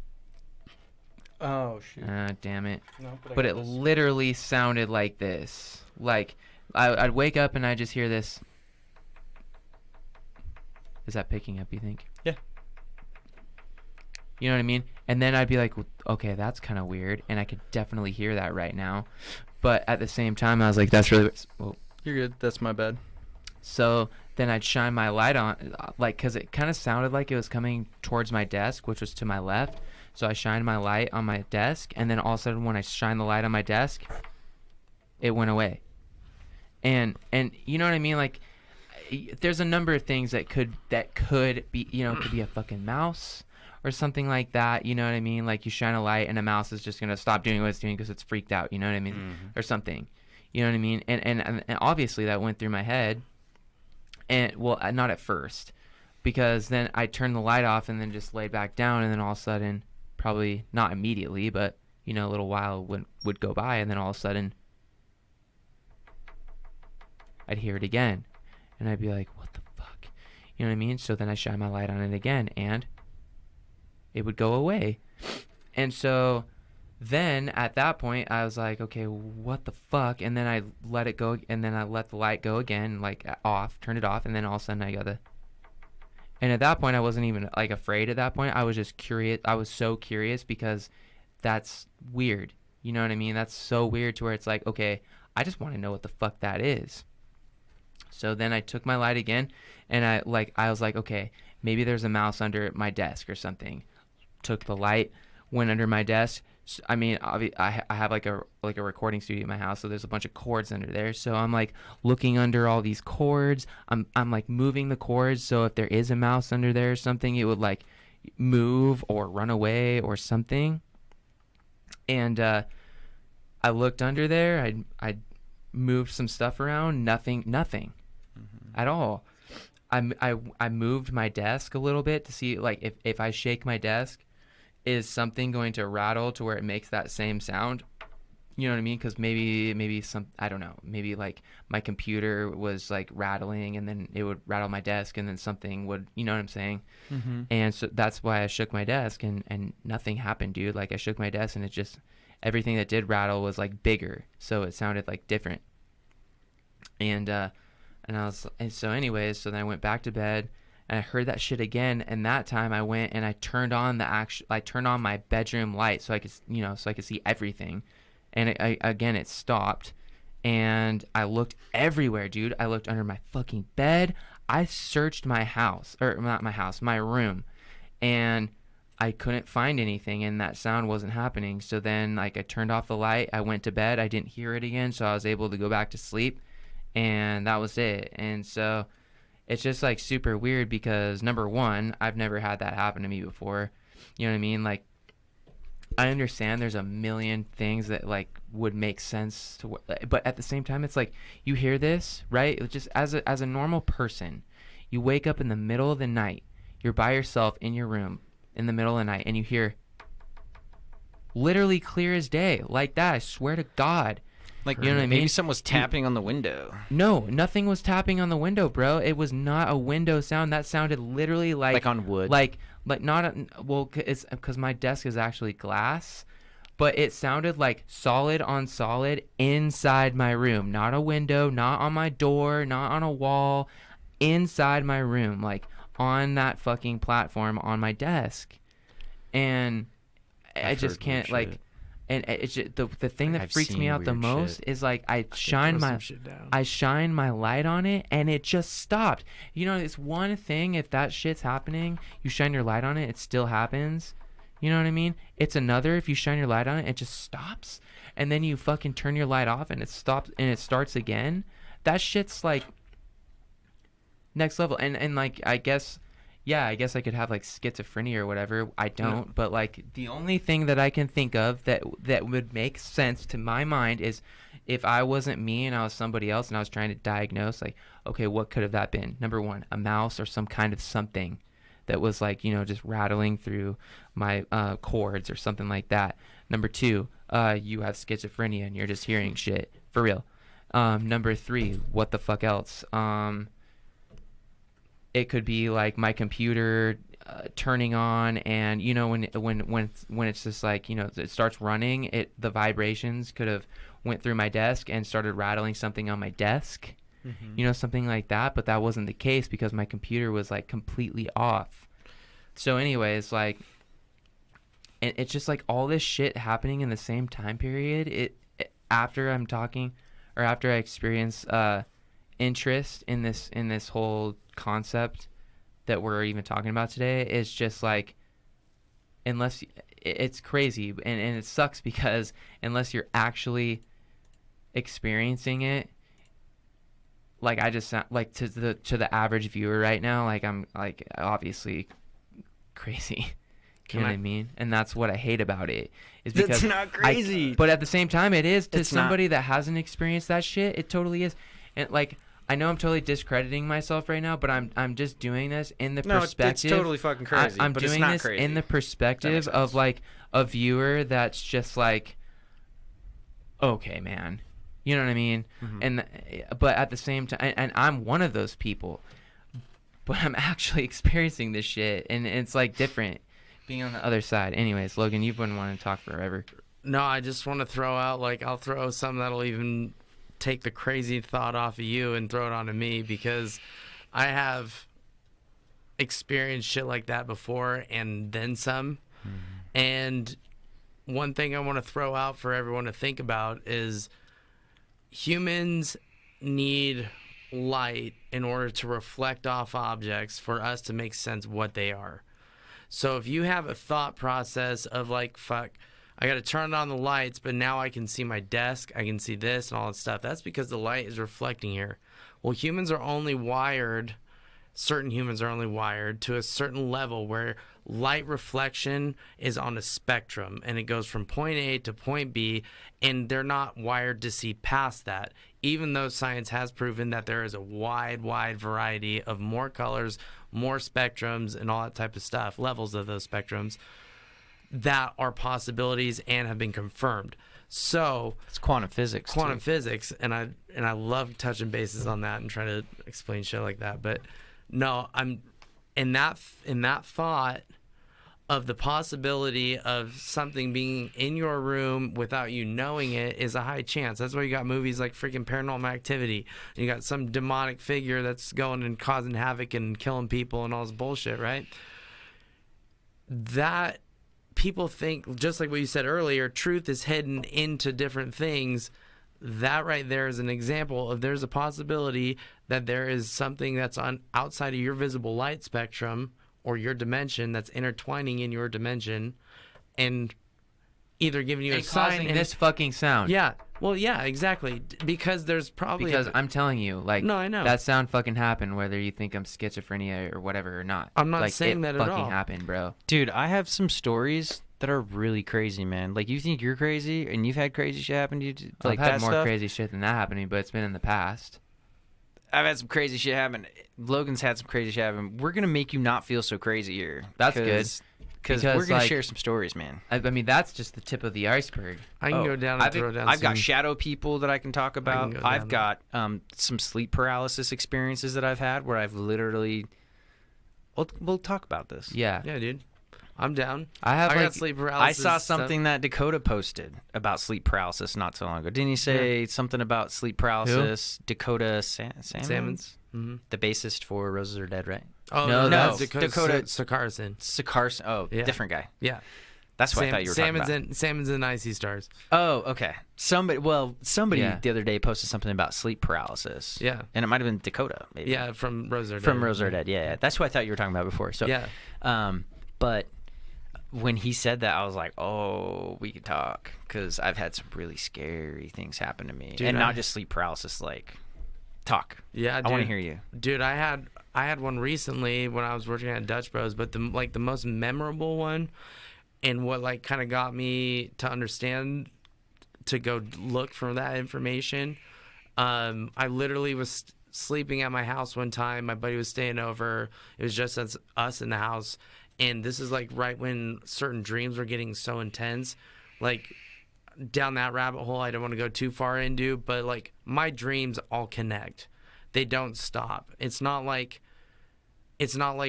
Oh shoot! Damn it! No, But it literally sounded like this. Like I'd wake up and I just hear this. Is that picking up, you think? Yeah. You know what I mean? And then I'd be like, well, okay, that's kind of weird. And I could definitely hear that right now. But at the same time, I was like, that's really... Well, You're good. That's my bad. so then I'd shine my light on, like, because it kind of sounded like it was coming towards my desk, which was to my left. So I shined my light on my desk. And then all of a sudden, when I shined the light on my desk, it went away. And you know what I mean? Like, there's a number of things that could be, you know, could be a fucking mouse or something like that. You know what I mean? Like you shine a light and a mouse is just gonna stop doing what it's doing because it's freaked out. You know what I mean? Or something. You know what I mean? And obviously that went through my head. And well, not at first, because then I turned the light off and then just laid back down, and then all of a sudden, probably not immediately, but you know, a little while would go by, and then all of a sudden, I'd hear it again. And I'd be like, what the fuck? You know what I mean? So then I shine my light on it again, and it would go away. And so then at that point, I was like, okay, what the fuck? And then I let it go, and then I let the light go again, like off, turn it off, and then all of a sudden I got the... And at that point, I wasn't even like afraid at that point. I was just curious. I was so curious because that's weird. You know what I mean? That's so weird to where it's like, okay, I just want to know what the fuck that is. So then I took my light again, and I was like, okay, maybe there's a mouse under my desk or something. Took the light, went under my desk. I mean, I have like a recording studio in my house, so there's a bunch of cords under there. So I'm like looking under all these cords. I'm like moving the cords, so if there is a mouse under there or something, it would like move or run away or something. And I looked under there. I moved some stuff around. Nothing at all. I moved my desk a little bit to see like if I shake my desk, is something going to rattle to where it makes that same sound? You know what I mean? Because maybe some, I don't know, maybe like my computer was like rattling and then it would rattle my desk and then something would, you know what I'm saying? And so that's why I shook my desk and nothing happened, dude. Like I shook my desk and it just, everything that did rattle was like bigger. So it sounded like different. And so anyways, so then I went back to bed and I heard that shit again. And that time I went and I turned on my bedroom light so I could, you know, so I could see everything. And again, it stopped. And I looked everywhere, dude. I looked under my fucking bed. I searched my house, or not my house, my room. And I couldn't find anything, and that sound wasn't happening. So then, like, I turned off the light. I went to bed. I didn't hear it again, so I was able to go back to sleep. And that was it. And so it's just, like, super weird because, number one, I've never had that happen to me before. You know what I mean? Like, I understand there's a million things that like would make sense to, but at the same time, it's like you hear this, right? It's just as a normal person, you wake up in the middle of the night, you're by yourself in your room in the middle of the night, and you hear literally clear as day like that. I swear to God. Like, you know what I mean? Maybe someone was tapping on the window. No, nothing was tapping on the window, bro. It was not a window sound. That sounded literally like on wood. Like not well, it's because my desk is actually glass, but it sounded like solid on solid inside my room. Not a window, not on my door, not on a wall, inside my room, like on that fucking platform on my desk. And I just can't like. And it's just, the thing that I've freaks me seen out the weird most shit. is like I Throw shine some shit down. my light on it and it just stopped. You know, it's one thing if that shit's happening, you shine your light on it, it still happens. You know what I mean? It's another if you shine your light on it, it just stops, and then you fucking turn your light off and it stops and it starts again. That shit's like next level. And like I guess I could have like schizophrenia or whatever. I don't, but like the only thing that I can think of that would make sense to my mind is if I wasn't me and I was somebody else and I was trying to diagnose, like, okay, what could have that been? Number one, a mouse or some kind of something that was like, you know, just rattling through my cords or something like that. Number two, you have schizophrenia and you're just hearing shit for real. Number three, what the fuck else? It could be like my computer turning on, and you know when it's just like, you know, it starts running, the vibrations could have went through my desk and started rattling something on my desk, you know, something like that. But that wasn't the case because my computer was like completely off. So anyways, like, and it's just like all this shit happening in the same time period. After I'm talking, or after I experience interest in this whole concept that we're even talking about today, is just like, unless it's crazy and it sucks because unless you're actually experiencing it, like I just sound like to the average viewer right now, like I'm like obviously crazy. You know what I mean? And that's what I hate about it. Is because That's not crazy. but at the same time, it is to It's somebody that hasn't experienced that shit. It totally is. And like, I know I'm totally discrediting myself right now, but I'm just doing this in the perspective. It's totally fucking crazy. I'm but doing it's not this crazy. in the perspective of like a viewer that's just like, okay, man, you know what I mean? And but at the same time, and I'm one of those people, but I'm actually experiencing this shit, and it's like different being on the other side. Anyways, Logan, you've been wanting to talk forever. No, I just want to throw out, like, I'll throw something that'll even take the crazy thought off of you and throw it onto me, because I have experienced shit like that before and then some. And one thing I want to throw out for everyone to think about is humans need light in order to reflect off objects for us to make sense of what they are. So if you have a thought process of like, fuck, I got to turn on the lights, but now I can see my desk, I can see this and all that stuff. That's because the light is reflecting here. Well, humans are only wired, certain humans are only wired to a certain level where light reflection is on a spectrum, and it goes from point A to point B, and they're not wired to see past that, even though science has proven that there is a wide variety of more colors, more spectrums, and all that type of stuff, levels of those spectrums that are possibilities and have been confirmed. So It's quantum physics. quantum physics, and I love touching bases on that and trying to explain shit like that. But no, I'm in that thought of the possibility of something being in your room without you knowing it is a high chance. That's why you got movies like freaking Paranormal Activity, and you got some demonic figure that's going and causing havoc and killing people and all this bullshit, right? That people think, just like what you said earlier, truth is hidden into different things. That right there is an example of there's a possibility that there is something that's on outside of your visible light spectrum or your dimension that's intertwining in your dimension and either giving you a sign causing and this fucking sound. yeah, well, yeah, exactly, because there's probably Because I'm telling you, like, No, I know. that sound fucking happened, whether you think I'm schizophrenia or whatever or not. I'm not like, saying it that at fucking all. happened, bro. Dude, I have some stories that are really crazy, man. Like, you think you're crazy and you've had crazy shit happen to you? Like, I've had that more stuff? crazy shit than that happening, but it's been in the past. I've had some crazy shit happen. Logan's had some crazy shit happen. We're going to make you not feel so crazy here. That's good. Because Because, we're going to like, share some stories, man. I mean, that's just the tip of the iceberg. I can go down and throw down I've got some- shadow people that I can talk about. go I've down got some sleep paralysis experiences that I've had where I've literally... We'll talk about this. Yeah. yeah, dude, I'm down. I have, got like, sleep I paralysis saw stuff. something that Dakota posted about sleep paralysis not so long ago. Didn't he say something about sleep paralysis? Dakota Salmons? Mm-hmm. The bassist for Roses Are Dead, right? Oh No, no, that's Dakota Dakota- Sakarson. Sakarson. Oh, Yeah. different guy. Yeah, That's what I thought you were talking about. Salmon's and Icy Stars. Oh, okay. Somebody Yeah. the other day posted something about sleep paralysis. Yeah. And it might have been Dakota, maybe. Yeah, from Rose Are Dead. From Rose Are Dead, yeah. That's what I thought you were talking about before. So, Yeah. But when he said that, I was like, oh, we could talk. Because I've had some really scary things happen to me. Dude, and not just sleep paralysis, like, talk. Yeah, dude. I want to hear you. Dude, I had one recently when I was working at Dutch Bros, but the most memorable one and what like kind of got me to understand to go look for that information. I literally was sleeping at my house one time. My buddy was staying over. It was just us in the house. And this is like right when certain dreams were getting so intense. Like down that rabbit hole I don't want to go too far into, but like my dreams all connect. They don't stop. It's not like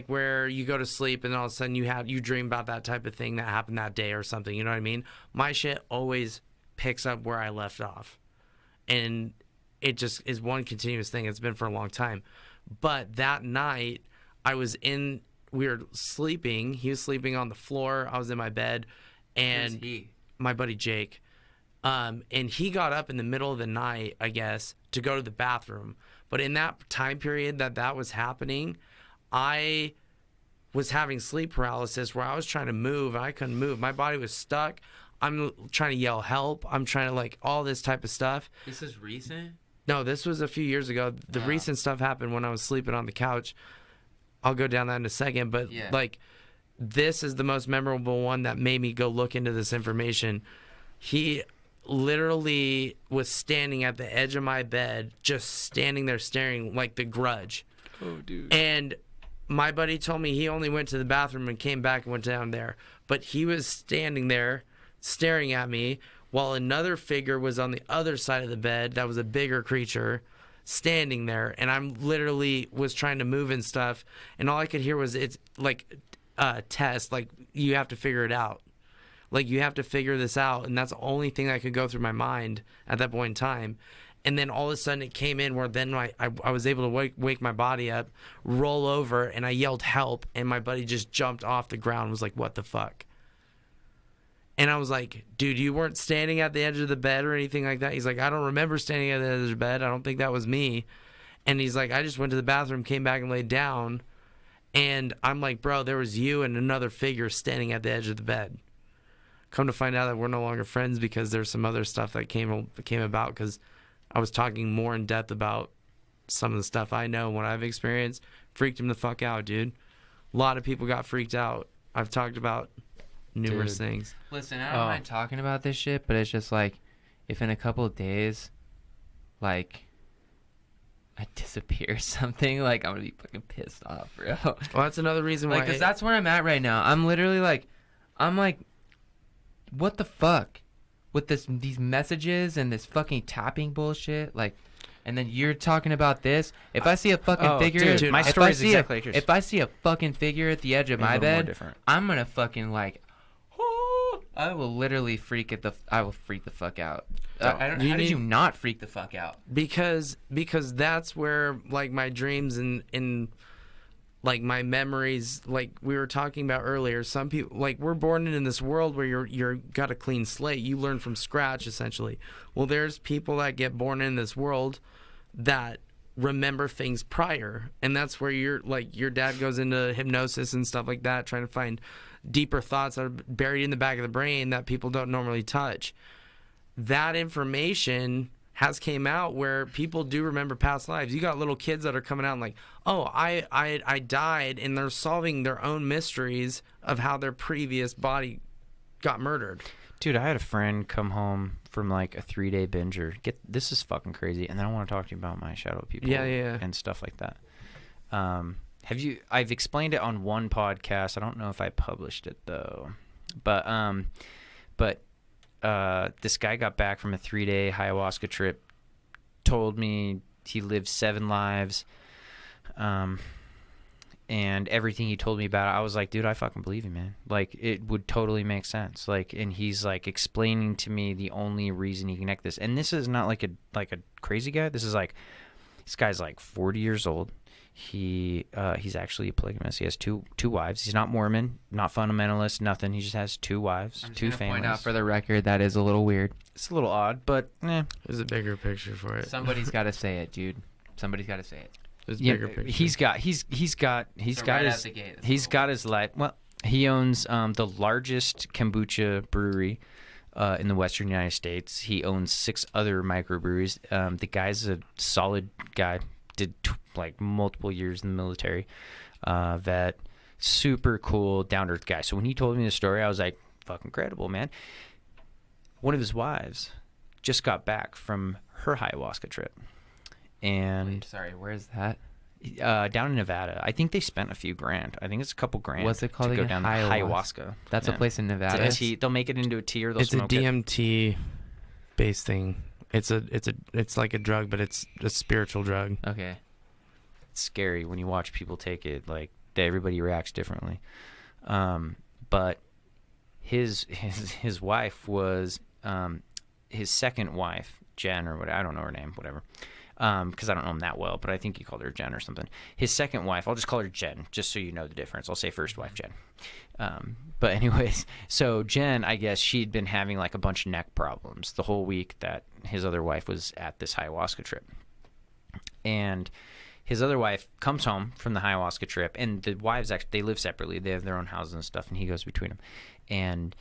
where you go to sleep and all of a sudden you dream about that type of thing that happened that day or something. You know what I mean? My shit always picks up where I left off. And it just is one continuous thing. It's been for a long time. But that night we were sleeping. He was sleeping on the floor. I was in my bed. And Who's he? My buddy Jake. And he got up in the middle of the night, I guess, to go to the bathroom. But in that time period that was happening, I was having sleep paralysis where I was trying to move and I couldn't move. My body was stuck. I'm trying to yell help. I'm trying to like all this type of stuff. This is recent? No, this was a few years ago. The recent stuff happened when I was sleeping on the couch. I'll go down that in a second. But like this is the most memorable one that made me go look into this information. He literally was standing at the edge of my bed, just standing there staring like The Grudge. Oh, dude. And my buddy told me he only went to the bathroom and came back and went down there. But he was standing there staring at me while another figure was on the other side of the bed that was a bigger creature standing there. And I'm literally was trying to move and stuff. And all I could hear was it's like a test. Like you have to figure it out. Like you have to figure this out. And that's the only thing that could go through my mind at that point in time. And then all of a sudden it came in where then I was able to wake my body up, roll over, and I yelled help, and my buddy just jumped off the ground and was like, what the fuck? And I was like, dude, you weren't standing at the edge of the bed or anything like that? He's like, I don't remember standing at the edge of the bed. I don't think that was me. And he's like, I just went to the bathroom, came back and laid down. And I'm like, bro, there was you and another figure standing at the edge of the bed. Come to find out that we're no longer friends because there's some other stuff that came about because I was talking more in depth about some of the stuff I know and what I've experienced. Freaked him the fuck out, dude. A lot of people got freaked out. I've talked about numerous things. Listen, I don't mind talking about this shit, but it's just like, if in a couple of days, like, I disappear or something, like, I'm gonna be fucking pissed off, bro. Well, that's another reason why. Like, because that's where I'm at right now. I'm literally like, what the fuck? With these messages and this fucking tapping bullshit, like, and then you're talking about this. If I see a fucking figure, dude, my story is exactly like yours. If I see a fucking figure at the edge of my bed, I'm gonna fucking like, I will literally freak the fuck out. How did you not freak the fuck out? Because that's where like my dreams and like my memories, like we were talking about earlier, some people, like we're born in this world where you're got a clean slate. You learn from scratch essentially. Well, there's people that get born in this world that remember things prior, and that's where you're like your dad goes into hypnosis and stuff like that, trying to find deeper thoughts that are buried in the back of the brain that people don't normally touch. That information has came out where people do remember past lives. You got little kids that are coming out and like, oh, I died, and they're solving their own mysteries of how their previous body got murdered. Dude, I had a friend come home from like a 3-day binger. This is fucking crazy. And then I want to talk to you about my shadow people and stuff like that. I've explained it on one podcast. I don't know if I published it though. But this guy got back from a 3-day ayahuasca trip, told me he lived 7 lives, and everything he told me about it, I was like, dude, I fucking believe you, man. Like, it would totally make sense. Like, and he's like explaining to me the only reason he connect this. And this is not like a crazy guy. This guy's like 40 years old. He's actually a polygamist. He has two wives. He's not Mormon, not fundamentalist, nothing. He just has 2 wives, I'm just 2 gonna families. point out for the record that is a little weird. It's a little odd, but There's a bigger picture for it. Somebody's got to say it, dude. Somebody's got to say it. There's a yeah, bigger picture. he's got right his out the gate, that's he's cool. got his life. Well, he owns the largest kombucha brewery in the Western United States. He owns 6 other microbreweries. The guy's a solid guy. Did like multiple years in the military. Vet, super cool, down to earth guy. So when he told me the story, I was like, fucking incredible, man. One of his wives just got back from her ayahuasca trip, and Wait, sorry, where's that? down in Nevada. I think they spent a few grand. I think it's a couple grand. What's it called to go again? down there. Ayahuasca. Ayahuasca. That's a Yeah. place in Nevada. It's a tea. They'll make it into a tea, or they'll It's a smoke it. DMT based thing. It's like a drug, but it's a spiritual drug. Okay. It's scary when you watch people take it. Like everybody reacts differently. But his wife was his second wife, Jen, or what, I don't know her name, whatever. Because I don't know him that well, but I think he called her Jen or something. His second wife, I'll just call her Jen, just so you know the difference. I'll say first wife, Jen. But anyways, so Jen, I guess she'd been having like a bunch of neck problems the whole week that his other wife was at this ayahuasca trip. And his other wife comes home from the ayahuasca trip, and the wives actually, they live separately. They have their own houses and stuff, and he goes between them. And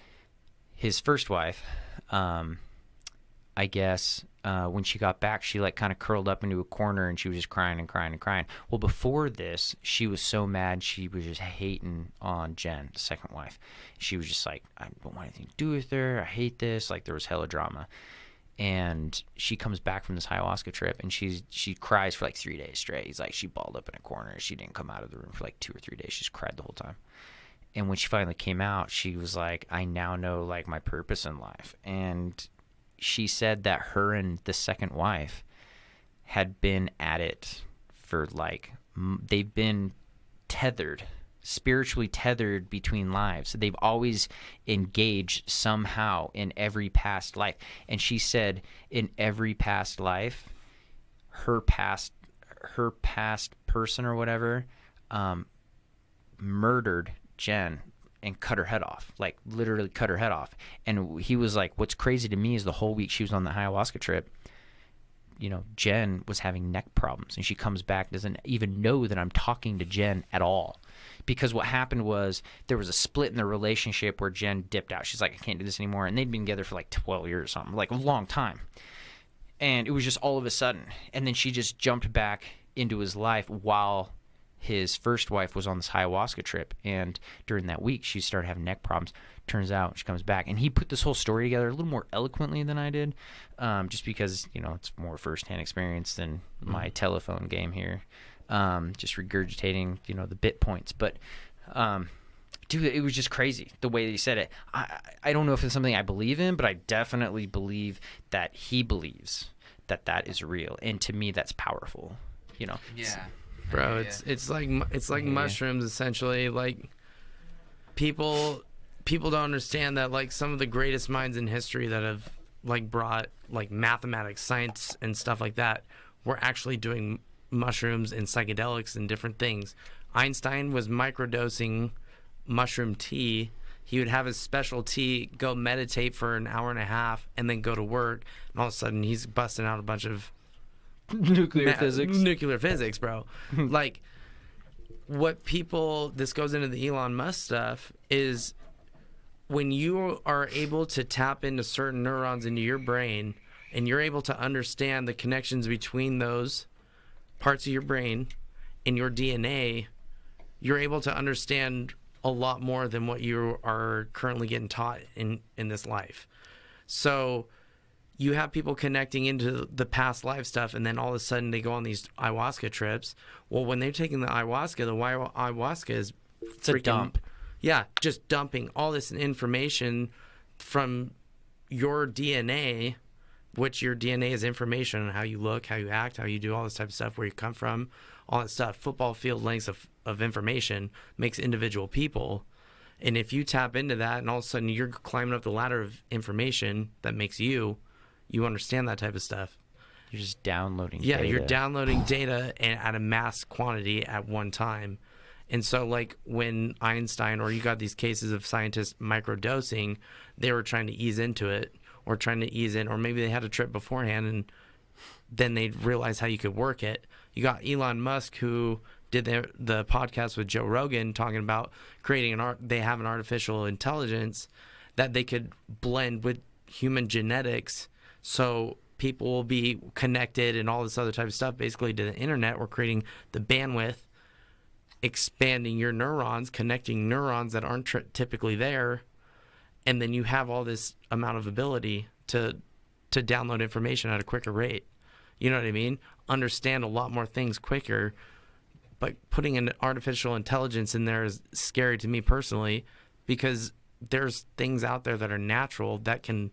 his first wife, I guess when she got back, she like kind of curled up into a corner and she was just crying and crying and crying. Well, before this, she was so mad, she was just hating on Jen, the second wife. She was just like, I don't want anything to do with her. I hate this. Like there was hella drama. And she comes back from this ayahuasca trip, and she cries for like 3 days straight. He's like, she balled up in a corner. She didn't come out of the room for like 2 or 3 days. She just cried the whole time. And when she finally came out, she was like, I now know like my purpose in life. And she said that her and the second wife had been at it for like, they've been tethered, spiritually tethered between lives. So they've always engaged somehow in every past life. And she said in every past life, her past person or whatever murdered Jen and cut her head off, like literally cut her head off. And he was like, what's crazy to me is the whole week she was on the ayahuasca trip, you know, Jen was having neck problems, and she comes back, doesn't even know that I'm talking to Jen at all. Because what happened was there was a split in their relationship where Jen dipped out. She's like, I can't do this anymore. And they'd been together for like 12 years or something, like a long time. And it was just all of a sudden. And then she just jumped back into his life while his first wife was on this ayahuasca trip. And during that week, she started having neck problems. Turns out she comes back. And he put this whole story together a little more eloquently than I did, just because, you know, it's more firsthand experience than my telephone game here. Just regurgitating, you know, the bit points. But, dude, it was just crazy the way that he said it. I don't know if it's something I believe in, but I definitely believe that he believes that that is real. And to me, that's powerful, you know. Yeah. Bro, it's like mushrooms essentially. Like people don't understand that like some of the greatest minds in history that have like brought like mathematics, science, and stuff like that were actually doing mushrooms and psychedelics and different things. Einstein was microdosing mushroom tea. He would have his special tea, go meditate for an hour and a half, and then go to work. And all of a sudden, he's busting out a bunch of Nuclear physics, bro. Like, what people, this goes into the Elon Musk stuff, is when you are able to tap into certain neurons into your brain, and you're able to understand the connections between those parts of your brain and your DNA, you're able to understand a lot more than what you are currently getting taught in this life. So you have people connecting into the past life stuff, and then all of a sudden they go on these ayahuasca trips. Well, when they're taking the ayahuasca is It's a dump. Yeah, just dumping all this information from your DNA, which your DNA is information on how you look, how you act, how you do all this type of stuff, where you come from, all that stuff. Football field lengths of information makes individual people. And if you tap into that and all of a sudden you're climbing up the ladder of information that makes you understand that type of stuff. You're just downloading Yeah, data. you're downloading data at a mass quantity at one time. And so, like, when Einstein, or you got these cases of scientists microdosing, they were trying to ease into it, or trying to ease in, or maybe they had a trip beforehand and then they realized how you could work it. You got Elon Musk, who did the podcast with Joe Rogan, talking about creating they have an artificial intelligence that they could blend with human genetics, so people will be connected and all this other type of stuff, basically to the internet. We're creating the bandwidth, expanding your neurons, connecting neurons that aren't typically there, and then you have all this amount of ability to download information at a quicker rate. You know what I mean? Understand a lot more things quicker. But putting an artificial intelligence in there is scary to me personally, because there's things out there that are natural that can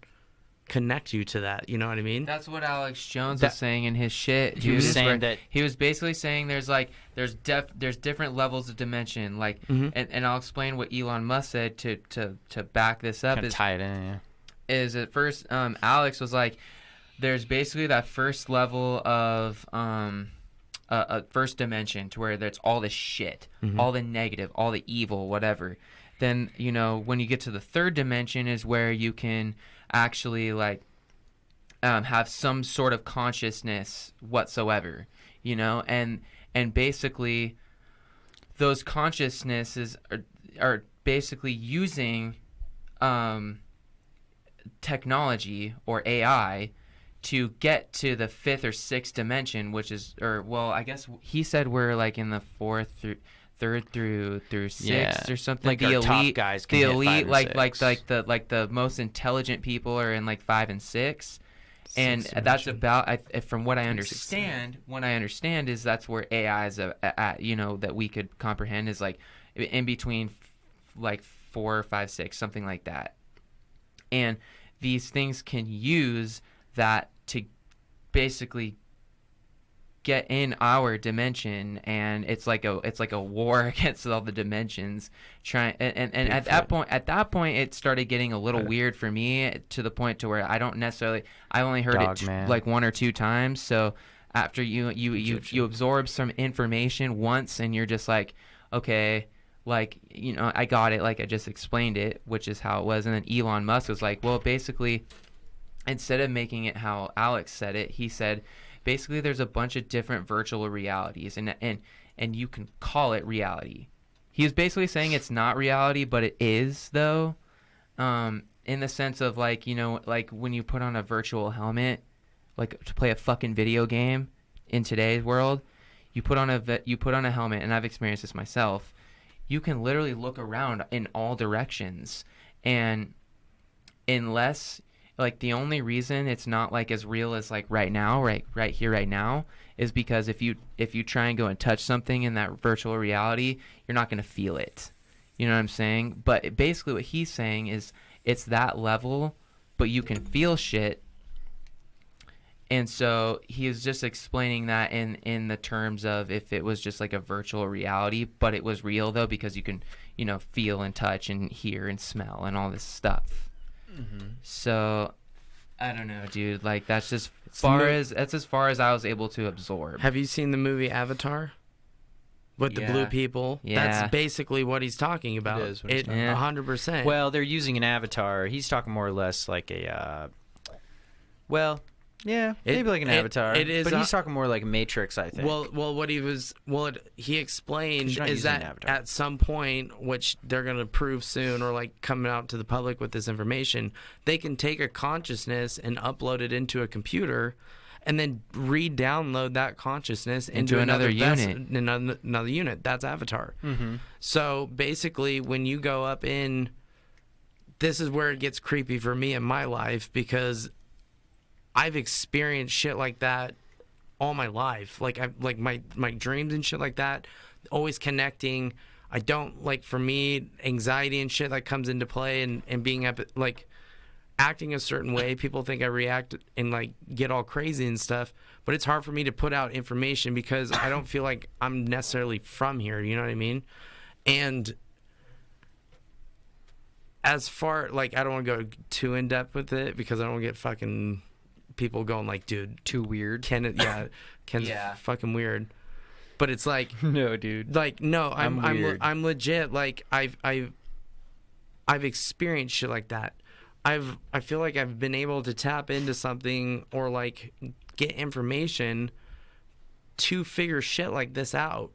connect you to that. You know what I mean? That's what Alex Jones was saying in his shit. He was dude. saying that he was basically saying there's different levels of dimension. Like, and I'll explain what Elon Musk said to back this up. kind of tie it in. Yeah. Is at first Alex was like, there's basically that first level of a first dimension to where there's all the shit, all the negative, all the evil, whatever. Then, you know, when you get to the third dimension is where you can actually like have some sort of consciousness whatsoever, you know, and basically those consciousnesses are basically using technology or AI to get to the fifth or sixth dimension, which is, or well, I guess he said we're like in the third through sixth or something. Like the our top elite guys can the hit elite, 5 or 6. like the most intelligent people are in like 5 and 6. And Sixth that's dimension. about, from what I understand, is that's where AI is at, you know, that we could comprehend is like in between like 4, 5, 6, something like that. And these things can use that to basically get in our dimension, and it's like a war against all the dimensions. And at that point it started getting a little weird for me, to the point to where I only heard Dogman. like 1 or 2 times. So after you absorb some information once, and you're just like, okay, like, you know, I got it, like I just explained it, which is how it was. And then Elon Musk was like, well, basically, instead of making it how Alex said it, he said, basically, there's a bunch of different virtual realities, and you can call it reality. He was basically saying it's not reality, but it is, though, in the sense of, like, you know, like when you put on a virtual helmet, like to play a fucking video game in today's world, you put on a helmet, and I've experienced this myself. You can literally look around in all directions, and unless, like, the only reason it's not like as real as like right now, right here, right now, is because if you try and go and touch something in that virtual reality, you're not going to feel it. You know what I'm saying? But basically what he's saying is it's that level, but you can feel shit. And so he is just explaining that in the terms of if it was just like a virtual reality, but it was real though, because you can, you know, feel and touch and hear and smell and all this stuff. So I don't know, dude. Like, that's as far as I was able to absorb. Have you seen the movie Avatar? With the blue people? Yeah. That's basically what he's talking about. It is what he's talking about. 100%. Well, they're using an avatar. He's talking more or less like a, maybe like an avatar. it is but he's talking more like a Matrix, I think. Well, he explained You're not is using that an avatar. at some point, which they're going to prove soon, or like coming out to the public with this information, they can take a consciousness and upload it into a computer, and then re-download that consciousness into another unit. Another unit. That's Avatar. So basically, when you go up in, this is where it gets creepy for me in my life, because I've experienced shit like that all my life. Like, my dreams and shit like that, always connecting. I don't, like, for me, anxiety and shit that comes into play, and being like acting a certain way. People think I react and like get all crazy and stuff, but it's hard for me to put out information because I don't feel like I'm necessarily from here. You know what I mean? And as far, like, I don't want to go too in depth with it because I don't want to get fucking people going like, dude, Too weird. Ken's Yeah. fucking weird. But it's like, No, dude. like, no, I'm weird. I'm legit. Like, I've experienced shit like that. I feel like I've been able to tap into something or like get information to figure shit like this out.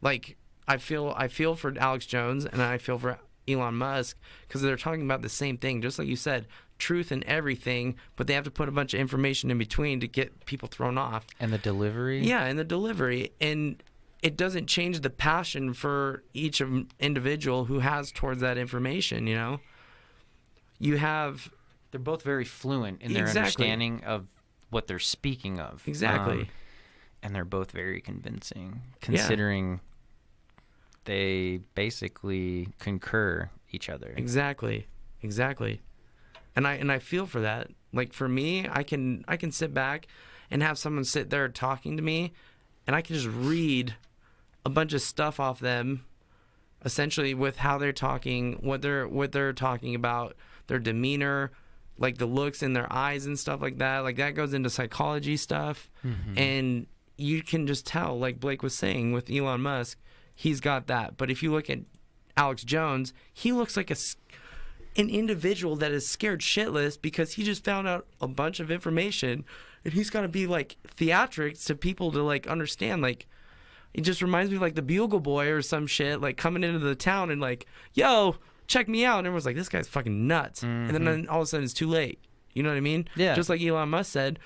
Like, I feel for Alex Jones and I feel for Elon Musk because they're talking about the same thing, just like you said, truth and everything, but they have to put a bunch of information in between to get people thrown off. And the delivery? Yeah, and the delivery. And it doesn't change the passion for each individual who has towards that information, you know? You have... They're both very fluent in their Exactly. understanding of what they're speaking of. Exactly. And they're both very convincing, considering they basically concur each other. Exactly. And I feel for that. Like, for me, I can sit back and have someone sit there talking to me, and I can just read a bunch of stuff off them, essentially with how they're talking, what they're talking about, their demeanor, like the looks in their eyes and stuff like that. Like, that goes into psychology stuff, and you can just tell, like Blake was saying with Elon Musk, he's got that. But if you look at Alex Jones, he looks like an individual that is scared shitless because he just found out a bunch of information, and he's got to be like theatrics to people to like understand. Like, it just reminds me of like the Bugle Boy or some shit, like coming into the town and like, yo, check me out. And everyone's like, this guy's fucking nuts. And then all of a sudden it's too late. You know what I mean? Yeah. Just like Elon Musk said,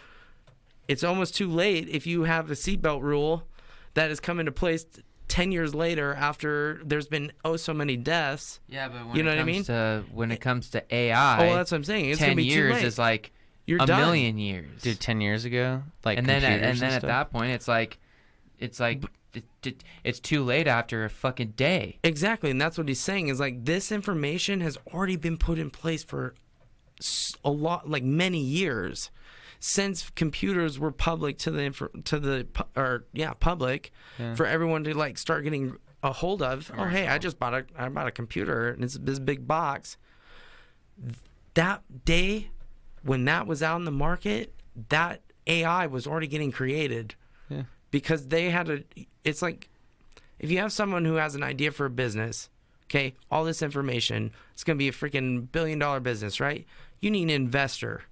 it's almost too late if you have a seatbelt rule that has come into place 10 years later after there's been so many deaths. Yeah, but when You know it what I comes mean? when it comes to AI, Oh, well, that's what I'm saying. It's 10 gonna be years too late. is like You're a done. million years. Dude, 10 years ago? Like, and then computers at stuff? that point, it's like it's too late after a fucking day. Exactly, and that's what he's saying is like this information has already been put in place for a lot, like many years, since computers were public public for everyone to like start getting a hold of. Oh, hey, I bought a computer and it's this big box. That day when that was out in the market, that AI was already getting created. Yeah. Because they had it's like, if you have someone who has an idea for a business, okay, all this information, it's going to be a freaking $1 billion business, right? You need an investor.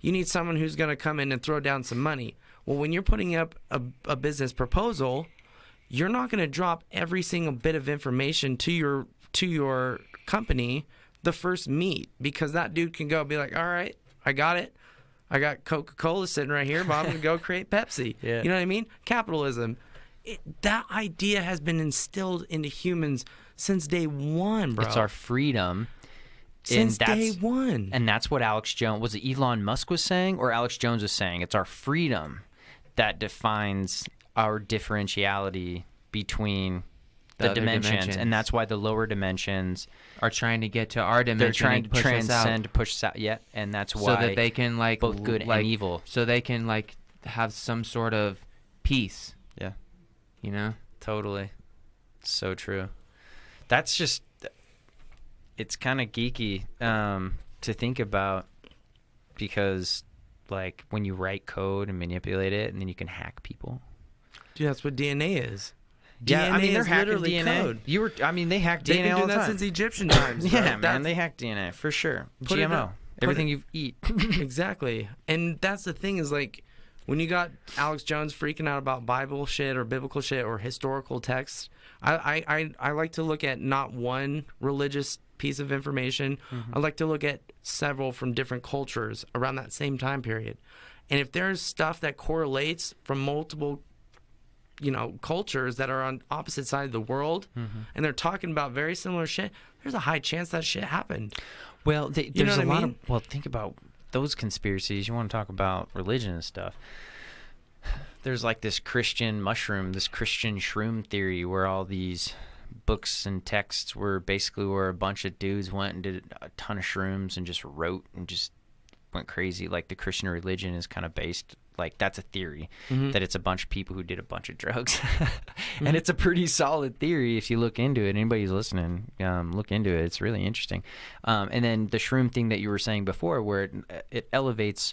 You need someone who's going to come in and throw down some money. Well, when you're putting up a business proposal, you're not going to drop every single bit of information to your company the first meet, because that dude can go be like, all right, I got it. I got Coca-Cola sitting right here, but I'm going to go create Pepsi. Yeah. You know what I mean? Capitalism. That idea has been instilled into humans since day one, bro. It's our freedom. Since and day one. And that's what Alex Jones, was it Elon Musk was saying, or Alex Jones was saying? It's our freedom that defines our differentiality between the other dimensions. And that's why the lower dimensions are trying to get to our dimension. they're trying and to push us out. transcend, push us out. Yeah, and that's so why that they can like both good like, and evil. So they can like have some sort of peace. Yeah, You know. totally. So true. That's just, it's kind of geeky to think about, because like when you write code and manipulate it, and then you can hack people. Dude, that's what DNA is. Yeah, I mean, they're is hacking literally DNA. code. They hack They've DNA been all doing the that time. since Egyptian times. bro. Yeah, man, That's- they hack DNA for sure. Put it GMO, up. Put everything it- you eat. Exactly. And that's the thing is like, when you got Alex Jones freaking out about Bible shit or biblical shit or historical texts, I like to look at not one religious piece of information. I like to look at several from different cultures around that same time period. And if there's stuff that correlates from multiple, cultures that are on opposite sides of the world, and they're talking about very similar shit, there's a high chance that shit happened. Well, You know there's what a I lot mean? of. Well, think about those conspiracies. You want to talk about religion and stuff. There's like this Christian mushroom, this Christian shroom theory, where all these books and texts were basically where a bunch of dudes went and did a ton of shrooms and just wrote and just went crazy. Like the Christian religion is kind of based, like that's a theory, that it's a bunch of people who did a bunch of drugs. And it's a pretty solid theory if you look into it. Anybody who's listening, look into it. It's really interesting. And then the shroom thing that you were saying before, where it elevates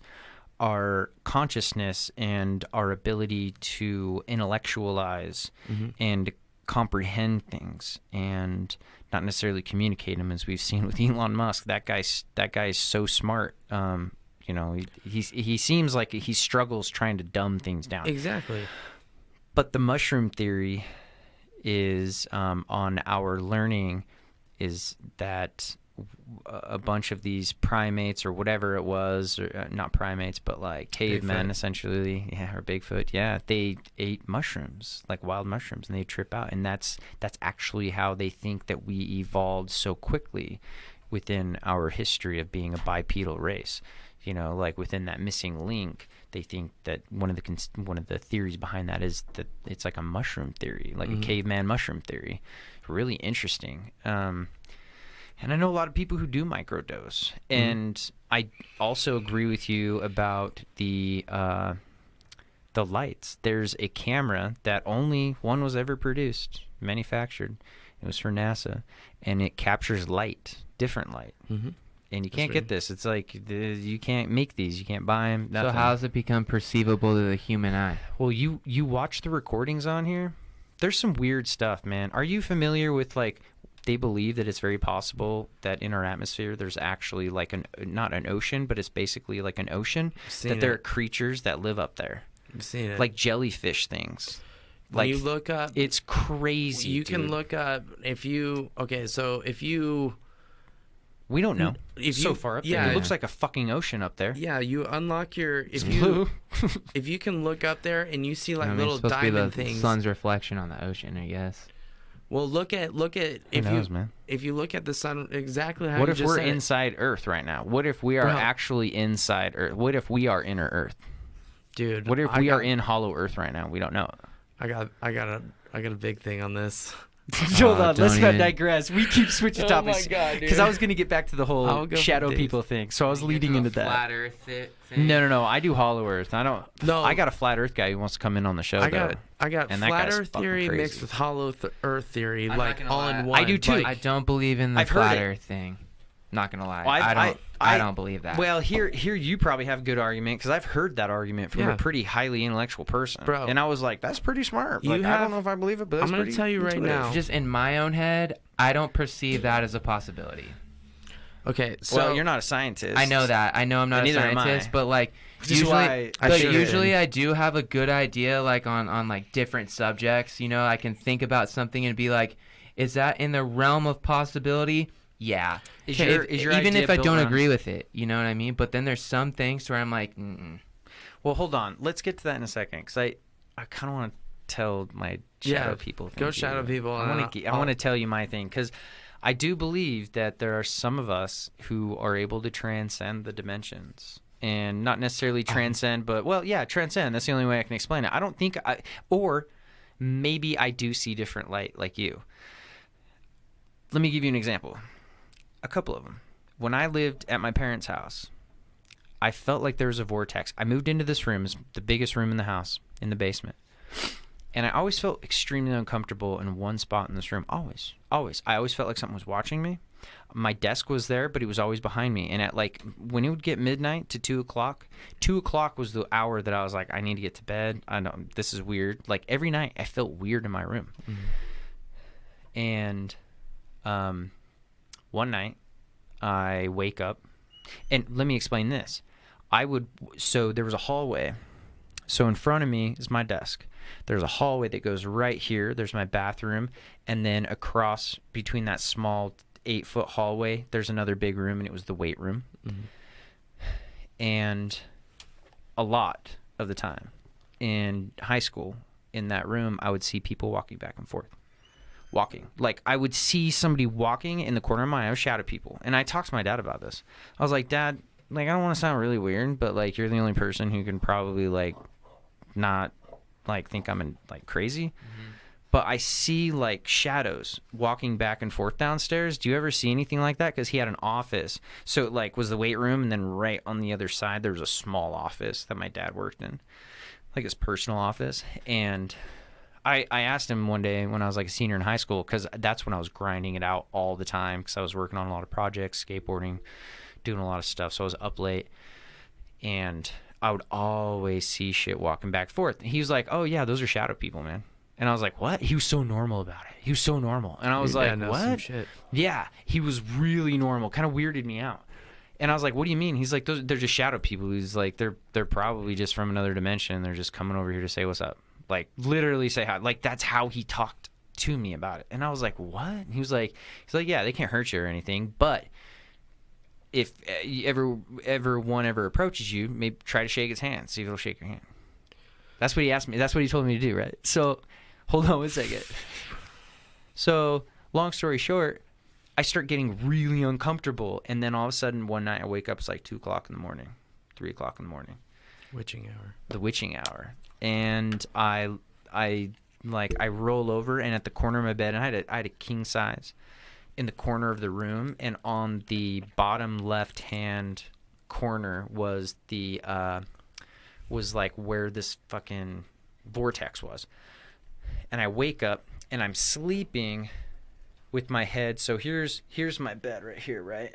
our consciousness and our ability to intellectualize and comprehend things and not necessarily communicate them, as we've seen with Elon Musk. That guy's so smart. You know, he seems like he struggles trying to dumb things down. Exactly. But the mushroom theory is on our learning is that a bunch of these primates or whatever it was, or not primates, but like cavemen, Bigfoot. essentially, or Bigfoot, they ate mushrooms, like wild mushrooms, and they trip out, and that's actually how they think that we evolved so quickly within our history of being a bipedal race. You know, like within that missing link, they think that one of the theories behind that is that it's like a mushroom theory, like a caveman mushroom theory. Really interesting. And I know a lot of people who do microdose, and I also agree with you about the lights. There's a camera that only one was ever produced, manufactured. It was for NASA, and it captures light, different light. And you can't get this. It's like you can't make these. You can't buy them. So how does it become perceivable to the human eye? Well, you watch the recordings on here. There's some weird stuff, man. Are you familiar with, like, they believe that it's very possible that in our atmosphere there's actually like not an ocean, but it's basically like an ocean, that there are creatures that live up there. I've seen it. Like jellyfish things. When you look up, it's crazy. You can look up we don't know. If so you- far up yeah, there. It yeah. looks like a fucking ocean up there. Yeah, you unlock your It's blue. if you can look up there and you see like I mean, little it's supposed diamond to be the things. sun's reflection on the ocean, I guess. Well, look at Who if knows, you man? if you look at the sun exactly how What you if just we're said it. inside Earth right now? What if we are Bro. actually inside Earth? What if we are inner Earth? Dude? What if I we got- are in hollow Earth right now? We don't know. I got a big thing on this. Hold on, let's don't not even- digress. We keep switching Oh topics. my God, dude. Because I was going to get back to the I'll whole go for shadow days. people thing. So I was leading into that. Flat Earth thing. No. I do hollow Earth. I don't. No. I got a flat Earth guy who wants to come in on the show. I though. got And that flat guy's Earth fucking theory crazy. mixed with hollow Earth theory, I'm not like gonna all lie. in one. I do too. Like, I don't believe in the I've heard flat it. Earth thing. Not gonna lie. Well, I don't believe that. Well, here you probably have a good argument because I've heard that argument from Yeah. a pretty highly intellectual person. Bro. And I was like, that's pretty smart. You Like, I have- don't know if I believe it, but that's I'm gonna pretty tell you right intuitive. now. just in my own head, I don't perceive that as a possibility. Okay, so Well, you're not a scientist. I know that. I know I'm not And a neither am I. scientist, but like Which is usually, why I but should've usually been. I do have a good idea, like on like different subjects. You know, I can think about something and be like, is that in the realm of possibility? Yeah. Is Okay, your even idea if I built don't around- agree with it, you know what I mean? But then there's some things where I'm like, Well, hold on. Let's get to that in a second because I kind of want to tell my shadow Yeah, people thing. go to shadow you. people, I and want to. I I'll- want to tell you my thing because I do believe that there are some of us who are able to transcend the dimensions. And not necessarily transcend, but transcend. That's the only way I can explain it. I don't think or maybe I do see different light like you. Let me give you an example. A couple of them. When I lived at my parents' house, I felt like there was a vortex. I moved into this room, it's the biggest room in the house, in the basement. And I always felt extremely uncomfortable in one spot in this room. Always. I always felt like something was watching me. My desk was there, but it was always behind me. And at like, when it would get midnight to 2 o'clock, 2 o'clock was the hour that I was like, I need to get to bed. I know this is weird. Like every night I felt weird in my room. And one night I wake up, and let me explain this. So there was a hallway. So in front of me is my desk. There's a hallway that goes right here. There's my bathroom. And then across between that small 8-foot hallway, there's another big room, and it was the weight room. And a lot of the time in high school, in that room, I would see people walking back and forth. Like, I would see somebody walking in the corner of my eye. I would shout at people. And I talked to my dad about this. I was like, Dad, like, I don't want to sound really weird, but, like, you're the only person who can probably, like, not, like, think I'm, like, crazy. But I see, like, shadows walking back and forth downstairs. Do you ever see anything like that? Because he had an office. So, like, was the weight room, and then right on the other side, there was a small office that my dad worked in. Like, his personal office. And I asked him one day when I was like a senior in high school, because that's when I was grinding it out all the time, because I was working on a lot of projects, skateboarding, doing a lot of stuff. So I was up late, and I would always see shit walking back and forth. And he was like, oh, yeah, those are shadow people, man. And I was like, what? He was so normal about it. He was so normal. And I was like, no, what? some shit. Yeah, he was really normal. Kind of weirded me out. And I was like, what do you mean? He's like, they're just shadow people. He's like, they're probably just from another dimension. They're just coming over here to say what's up. Like, literally say hi. Like, that's how he talked to me about it. And I was like, what? And he's like, yeah, they can't hurt you or anything. But if one ever approaches you, maybe try to shake his hand. See if it'll shake your hand. That's what he asked me. That's what he told me to do, right? So, hold on one second. So, long story short, I start getting really uncomfortable, and then all of a sudden one night I wake up, it's like 2 o'clock in the morning, 3 o'clock in the morning. Witching hour. The witching hour. And I roll over, and at the corner of my bed, and I had a king size in the corner of the room, and on the bottom left hand corner was like where this fucking vortex was. And I wake up, and I'm sleeping with my head. So here's my bed right here, right?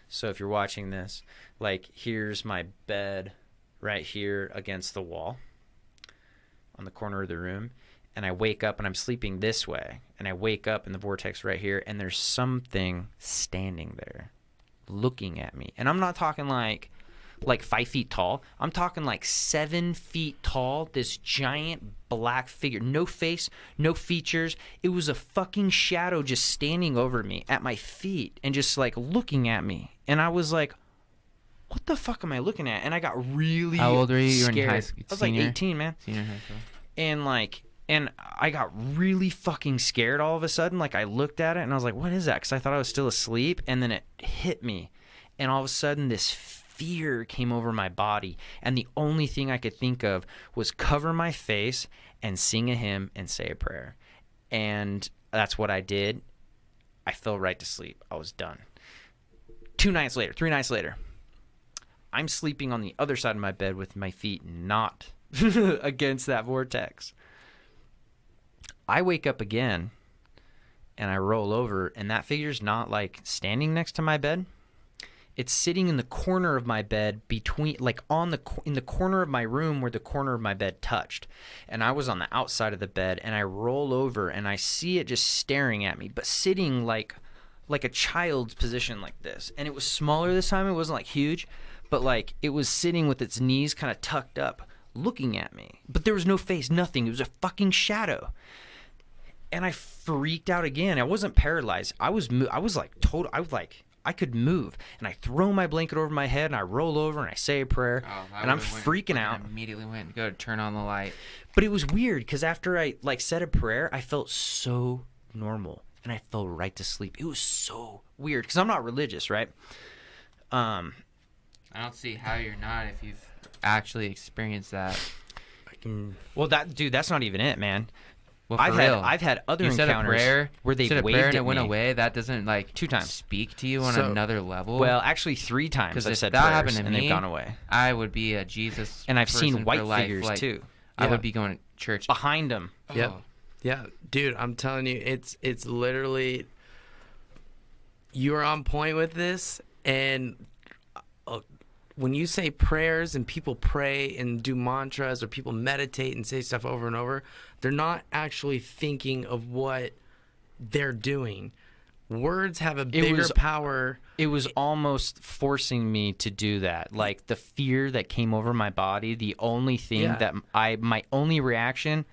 So if you're watching this, like, here's my bed right here against the wall on the corner of the room. And I wake up, and I'm sleeping this way. And I wake up in the vortex right here, and there's something standing there looking at me. And I'm not talking like 5 feet tall. I'm talking like 7 feet tall, this giant black figure. No face, no features. It was a fucking shadow just standing over me at my feet and just like looking at me. And I was like, what the fuck am I looking at? And I got really How old were you? You were scared. in high school? I was like 18, man. Senior high school. And I got really fucking scared all of a sudden. Like, I looked at it and I was like, what is that? Because I thought I was still asleep. And then it hit me. And all of a sudden this fear came over my body, and the only thing I could think of was cover my face and sing a hymn and say a prayer. And that's what I did. I fell right to sleep. I was done. 3 nights later, I'm sleeping on the other side of my bed with my feet not against that vortex. I wake up again, and I roll over, and that figure's not like standing next to my bed. It's sitting in the corner of my bed between, like, in the corner of my room where the corner of my bed touched. And I was on the outside of the bed, and I roll over, and I see it just staring at me, but sitting like a child's position like this. And it was smaller this time. It wasn't like huge, but like it was sitting with its knees kind of tucked up, looking at me. But there was no face, nothing. It was a fucking shadow. And I freaked out again. I wasn't paralyzed. I was I could move, and I throw my blanket over my head, and I roll over, and I say a prayer, and I'm freaking out. I immediately went to go turn on the light. But it was weird, because after I said a prayer, I felt so normal, and I fell right to sleep. It was so weird, because I'm not religious, right? I don't see how you're not if you've actually experienced that. Well, that's not even it, man. Well, I've had other encounters where they waved and at it went me. away. That doesn't 2 times speak to you on another level. Well, actually 3 times I've said that prayers happened to and me, they've gone away. I would be a Jesus. And I've seen person white for life. figures too. I would be going to church Behind them. Yep. Yeah, dude, I'm telling you, it's literally, you're on point with this. And when you say prayers and people pray and do mantras, or people meditate and say stuff over and over, they're not actually thinking of what they're doing. Words have a bigger power. It was almost forcing me to do that. Like, the fear that came over my body, the only thing that my only reaction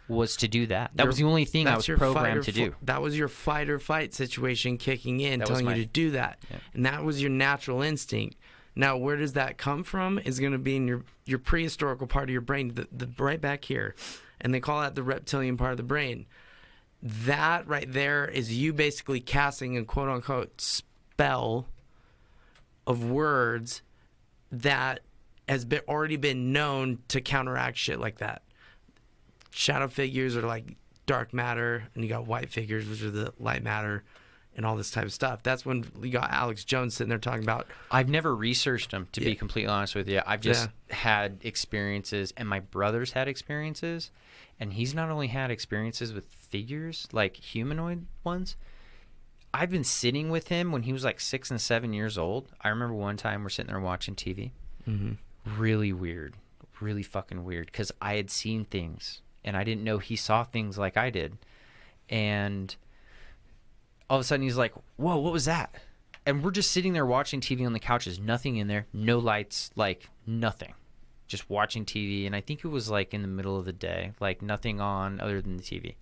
was to do that. That was the only thing I was programmed to do. That was your fight or flight situation kicking in, telling you to do that. Yeah. And that was your natural instinct. Now, where does that come from is going to be in your prehistorical part of your brain, the right back here. And they call that the reptilian part of the brain. That right there is you basically casting a quote-unquote spell of words that has already been known to counteract shit like that. Shadow figures are like dark matter, and you got white figures, which are the light matter, and all this type of stuff. That's when you got Alex Jone sitting there talking about. I've never researched them, to be completely honest with you. I've just had experiences, and my brother's had experiences, and he's not only had experiences with figures, like humanoid ones. I've been sitting with him when he was like 6 and 7 years old. I remember one time we're sitting there watching TV. Mm-hmm. really weird, really fucking weird, because I had seen things and I didn't know he saw things like I did. And all of a sudden he's like, whoa, what was that? And we're just sitting there watching TV on the couch. There's nothing in there, no lights, like nothing, just watching TV. And I think it was like in the middle of the day, like nothing on other than the TV.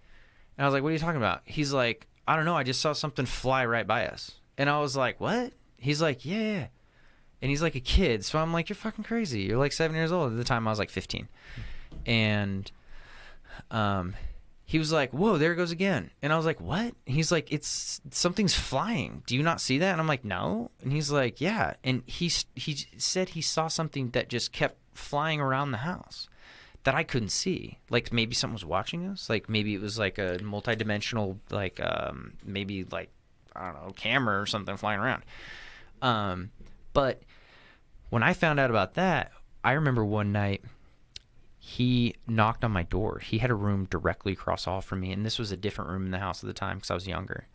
And I was like, what are you talking about? He's like, I don't know, I just saw something fly right by us. And I was like, what? He's like, yeah. And he's like a kid. So I'm like, you're fucking crazy. You're like 7 years old. At the time I was like 15. And he was like, whoa, there it goes again. And I was like, what? He's like, something's flying. Do you not see that? And I'm like, no. And he's like, yeah. And he said he saw something that just kept flying around the house that I couldn't see. Like maybe something was watching us. Like maybe it was like a multidimensional, like maybe like, I don't know, camera or something flying around. But when I found out about that, I remember one night he knocked on my door. He had a room directly across the hall from me, and this was a different room in the house at the time because I was younger.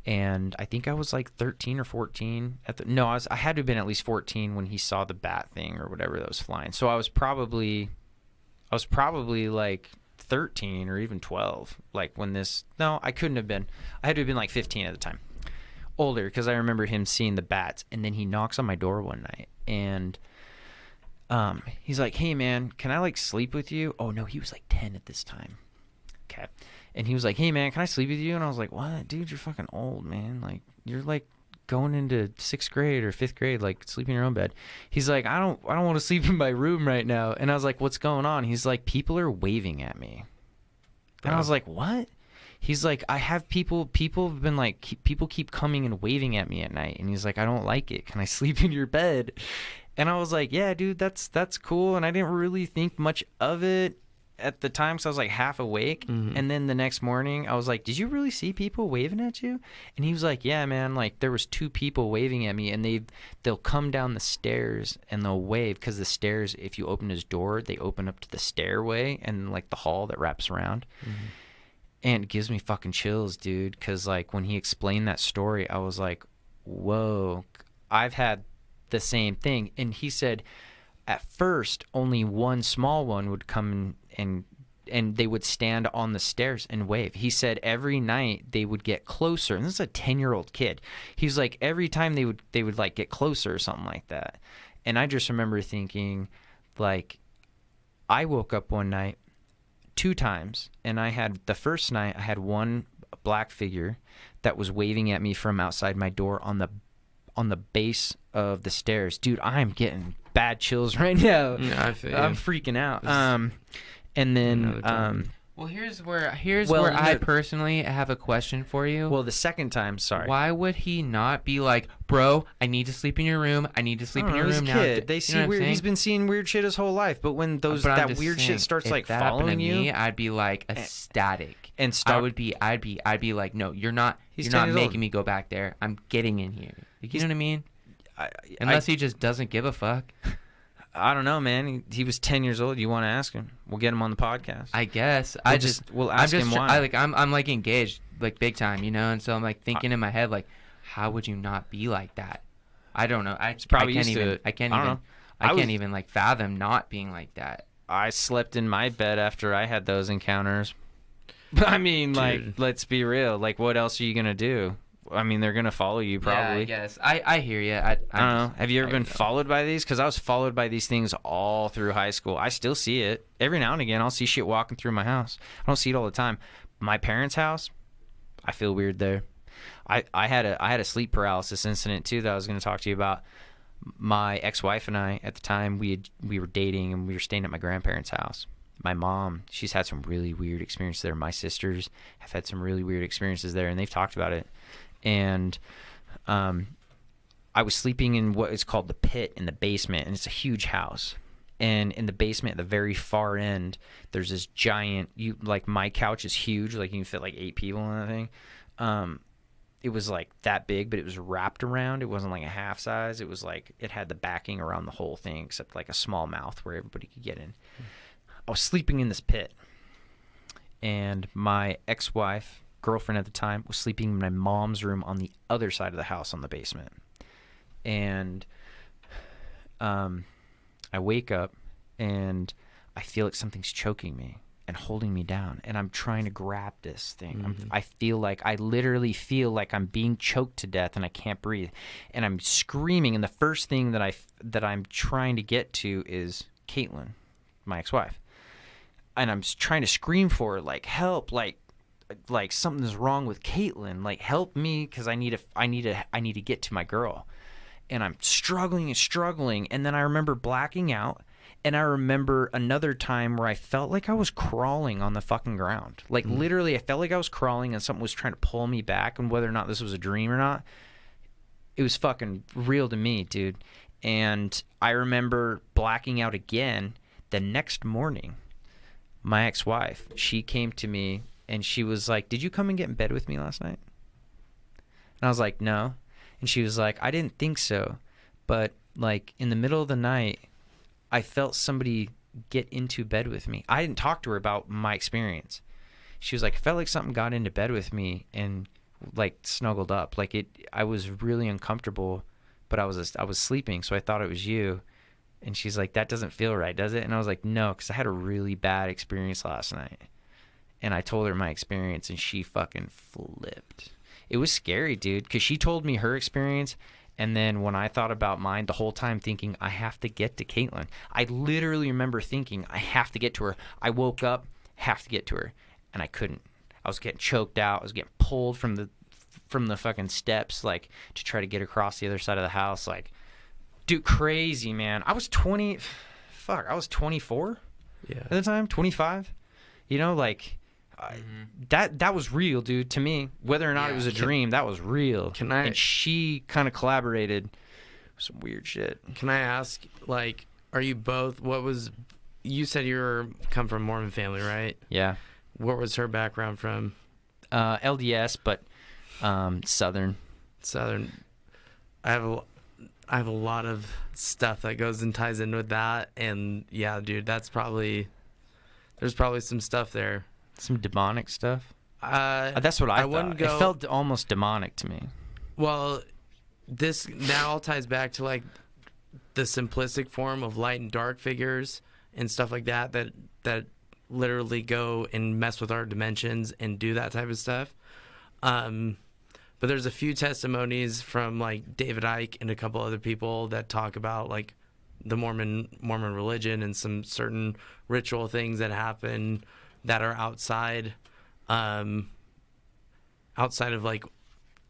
And I think I was like 13 or 14. I had to have been at least 14 when he saw the bat thing or whatever that was flying. So I was probably like 13 or even 12. Like when this, no, I couldn't have been. I had to have been like 15 at the time. Older, because I remember him seeing the bats. And then he knocks on my door one night, and he's like, hey man, can I like sleep with you? Oh no, he was like 10 at this time. Okay. And he was like, hey man, can I sleep with you? And I was like, what? Dude, you're fucking old, man. Like you're like going into 6th grade or 5th grade, like sleeping in your own bed. He's like, I don't want to sleep in my room right now. And I was like, what's going on? He's like, people are waving at me. And I was like, what? He's like, I have people have been like, people keep coming and waving at me at night. And he's like, I don't like it. Can I sleep in your bed? And I was like, yeah, dude, that's cool. And I didn't really think much of it at the time, because I was like half awake. Mm-hmm. And then the next morning I was like, did you really see people waving at you? And he was like, yeah, man, like there was 2 people waving at me, and they'll come down the stairs and they'll wave, because the stairs, if you open his door, they open up to the stairway and like the hall that wraps around. Mm-hmm. And it gives me fucking chills, dude, because like when he explained that story, I was like, whoa, I've had the same thing. And he said at first only one small one would come and they would stand on the stairs and wave. He said every night they would get closer, and this is a 10-year-old kid. He's like, every time they would like get closer or something like that. And I just remember thinking, like, I woke up one night 2 times, and the first night I had one black figure that was waving at me from outside my door on the base of the stairs. Dude, I'm getting bad chills right now. Yeah, I feel I'm freaking out. And then well, here's where I personally have a question for you. Well, the second time, sorry. Why would he not be like, bro, I need to sleep in your room. I need to sleep in your room now. Kid. They see weird. He's been seeing weird shit his whole life. But when that weird shit starts like following you, me, I'd be like ecstatic. And I'd be like, no, you're not making me go back there. I'm getting in here. You know what I mean? Unless he just doesn't give a fuck. I don't know, man. He was 10 years old. You want to ask him? We'll get him on the podcast. I guess. We'll ask him why. I'm like engaged, like big time, you know. And so I'm like thinking in my head, like, how would you not be like that? I don't know. I can't even like fathom not being like that. I slept in my bed after I had those encounters. But I mean, like, let's be real. Like, what else are you gonna do? I mean, they're gonna follow you probably. Yeah, I guess. I hear you. I don't know. Have you ever been followed by these? Because I was followed by these things all through high school. I still see it every now and again. I'll see shit walking through my house. I don't see it all the time. My parents' house, I feel weird there. I had a sleep paralysis incident too that I was going to talk to you about. My ex-wife and I, at the time, we were dating and we were staying at my grandparents' house. My mom, she's had some really weird experiences there. My sisters have had some really weird experiences there, and they've talked about it. And I was sleeping in what is called the pit in the basement, and it's a huge house. And in the basement, at the very far end, there's this giant. My couch is huge, like you can fit like 8 people in that thing. It was like that big, but it was wrapped around. It wasn't like a half size. It was like it had the backing around the whole thing, except like a small mouth where everybody could get in. I was sleeping in this pit, and my ex-wife, girlfriend at the time, was sleeping in my mom's room on the other side of the house on the basement. And I wake up and I feel like something's choking me and holding me down, and I'm trying to grab this thing. I literally feel like I'm being choked to death and I can't breathe, and I'm screaming. And the first thing that I'm trying to get to is Caitlin, my ex-wife, and I'm trying to scream for her, like, help, like something's wrong with Caitlin, like, help me, because I need to get to my girl. And I'm struggling, and then I remember blacking out. And I remember another time where I felt like I was crawling on the fucking ground. Like, literally, I felt like I was crawling and something was trying to pull me back. And whether or not this was a dream or not, it was fucking real to me, dude. And I remember blacking out again the next morning. My ex-wife, she came to me and she was like, did you come and get in bed with me last night? And I was like, no. And she was like, I didn't think so. But, like, in the middle of the night, I felt somebody get into bed with me. I didn't talk to her about my experience. She was like, I felt like something got into bed with me and, like, snuggled up. Like, I was really uncomfortable, but I was sleeping, so I thought it was you. And she's like, that doesn't feel right, does it? And I was like, no, because I had a really bad experience last night. And I told her my experience, and she fucking flipped. It was scary, dude, because she told me her experience. And then when I thought about mine, the whole time thinking, I have to get to Caitlin. I literally remember thinking, I have to get to her. I woke up, have to get to her. And I couldn't. I was getting choked out. I was getting pulled from the fucking steps, like, to try to get across the other side of the house. Like, dude, crazy, man. I was 24 at the time, 25. You know, like, that was real, dude, to me. Whether or not it was a dream, that was real. And she kind of collaborated with some weird shit. Can I ask, like, are you both, you said you come from a Mormon family, right? Yeah. What was her background from? LDS, but Southern. I have a lot of stuff that goes and ties in with that, and yeah, dude, there's probably some stuff there. Some demonic stuff? That's what I thought. It felt almost demonic to me. Well, that all ties back to, like, the simplistic form of light and dark figures and stuff like that literally go and mess with our dimensions and do that type of stuff. But there's a few testimonies from, like, David Icke and a couple other people that talk about, like, the Mormon religion and some certain ritual things that happen that are outside of, like,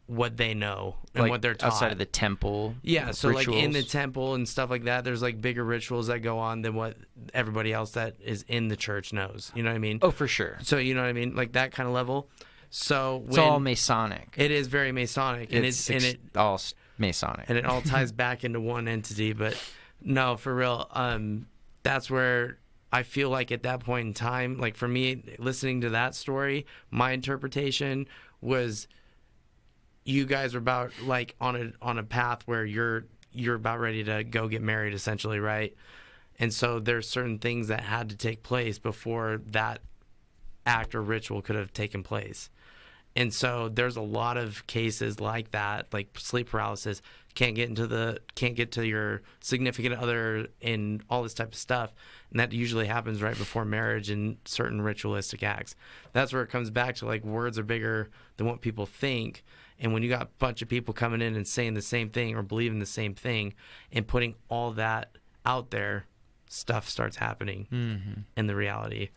what they know and like what they're taught. Outside of the temple. Yeah, so rituals. Like in the temple and stuff like that, there's, like, bigger rituals that go on than what everybody else that is in the church knows. You know what I mean? Oh, for sure. So, you know what I mean? Like that kind of level. So it's all Masonic. It is very Masonic. It's all Masonic. And it all ties back into one entity. But no, for real, that's where I feel like at that point in time, like for me, listening to that story, my interpretation was you guys were about, like, on a path where you're about ready to go get married, essentially, right? And so there's certain things that had to take place before that act or ritual could have taken place. And so there's a lot of cases like that, like sleep paralysis, can't get to your significant other and all this type of stuff. And that usually happens right before marriage and certain ritualistic acts. That's where it comes back to, like, words are bigger than what people think. And when you got a bunch of people coming in and saying the same thing or believing the same thing and putting all that out there, stuff starts happening in the reality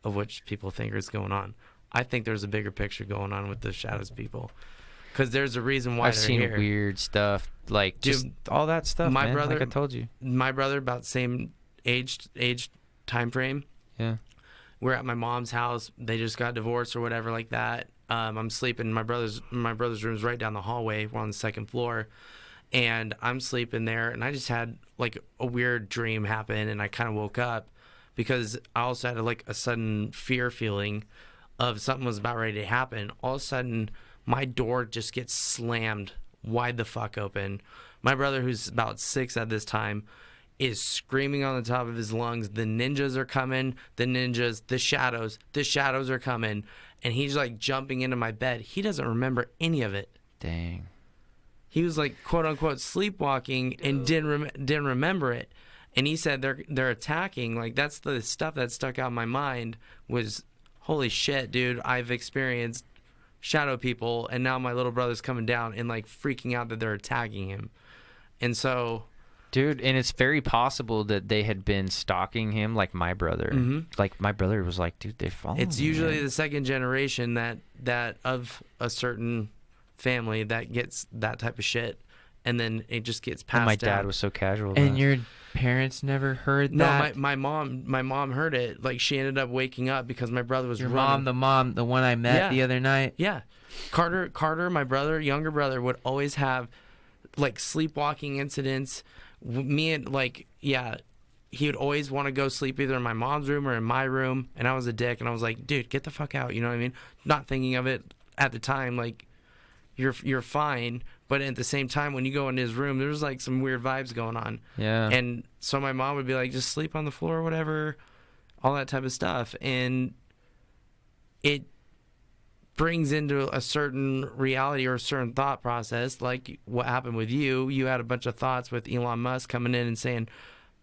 of which people think is going on. I think there's a bigger picture going on with the Shadows people, because there's a reason why I've they're seen here. Weird stuff, like, just all that stuff. My man, brother, like I told you, my brother, about the same age time frame. Yeah, we're at my mom's house. They just got divorced or whatever like that. I'm sleeping. My brother's room is right down the hallway. We're on the second floor, and I'm sleeping there. And I just had, like, a weird dream happen, and I kind of woke up because I also had, like, a sudden fear feeling of something was about ready to happen. All of a sudden, my door just gets slammed wide the fuck open. My brother, who's about 6 at this time, is screaming on the top of his lungs, the ninjas are coming, the shadows are coming. And he's, like, jumping into my bed. He doesn't remember any of it. Dang. He was, like, quote unquote sleepwalking and didn't remember it. And he said they're attacking. Like, that's the stuff that stuck out in my mind was, holy shit, dude, I've experienced shadow people, and now my little brother's coming down and like freaking out that they're attacking him. And so, dude, and it's very possible that they had been stalking him, like my brother. Like my brother was like, dude, they're following it's me, usually man. the second generation that of a certain family that gets that type of shit, and then it just gets passed And my down. dad was so casual. And about it. your parents never heard No, that? my mom heard it. Like, she ended up waking up because my brother was Your running. mom, the one I met Yeah. the other night? Yeah. Carter, my brother, younger brother, would always have like sleepwalking incidents. Me and like, yeah, he would always want to go sleep either in my mom's room or in my room. And I was a dick, and I was like, dude, get the fuck out. You know what I mean? Not thinking of it at the time. Like, you're fine. But at the same time, when you go into his room, there's like some weird vibes going on. Yeah. And so my mom would be like, just sleep on the floor or whatever, all that type of stuff. And it brings into a certain reality or a certain thought process, like what happened with you. You had a bunch of thoughts with Elon Musk coming in and saying,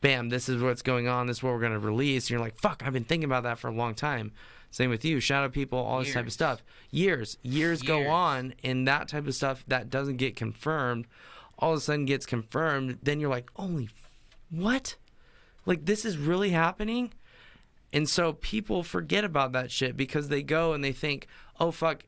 bam, this is what's going on, this is what we're going to release. And you're like, fuck, I've been thinking about that for a long time. Same with you, shadow people, all this type of stuff. Years go on, and that type of stuff that doesn't get confirmed, all of a sudden gets confirmed. Then you're like, holy, what? Like, this is really happening? And so people forget about that shit because they go and they think, oh, fuck,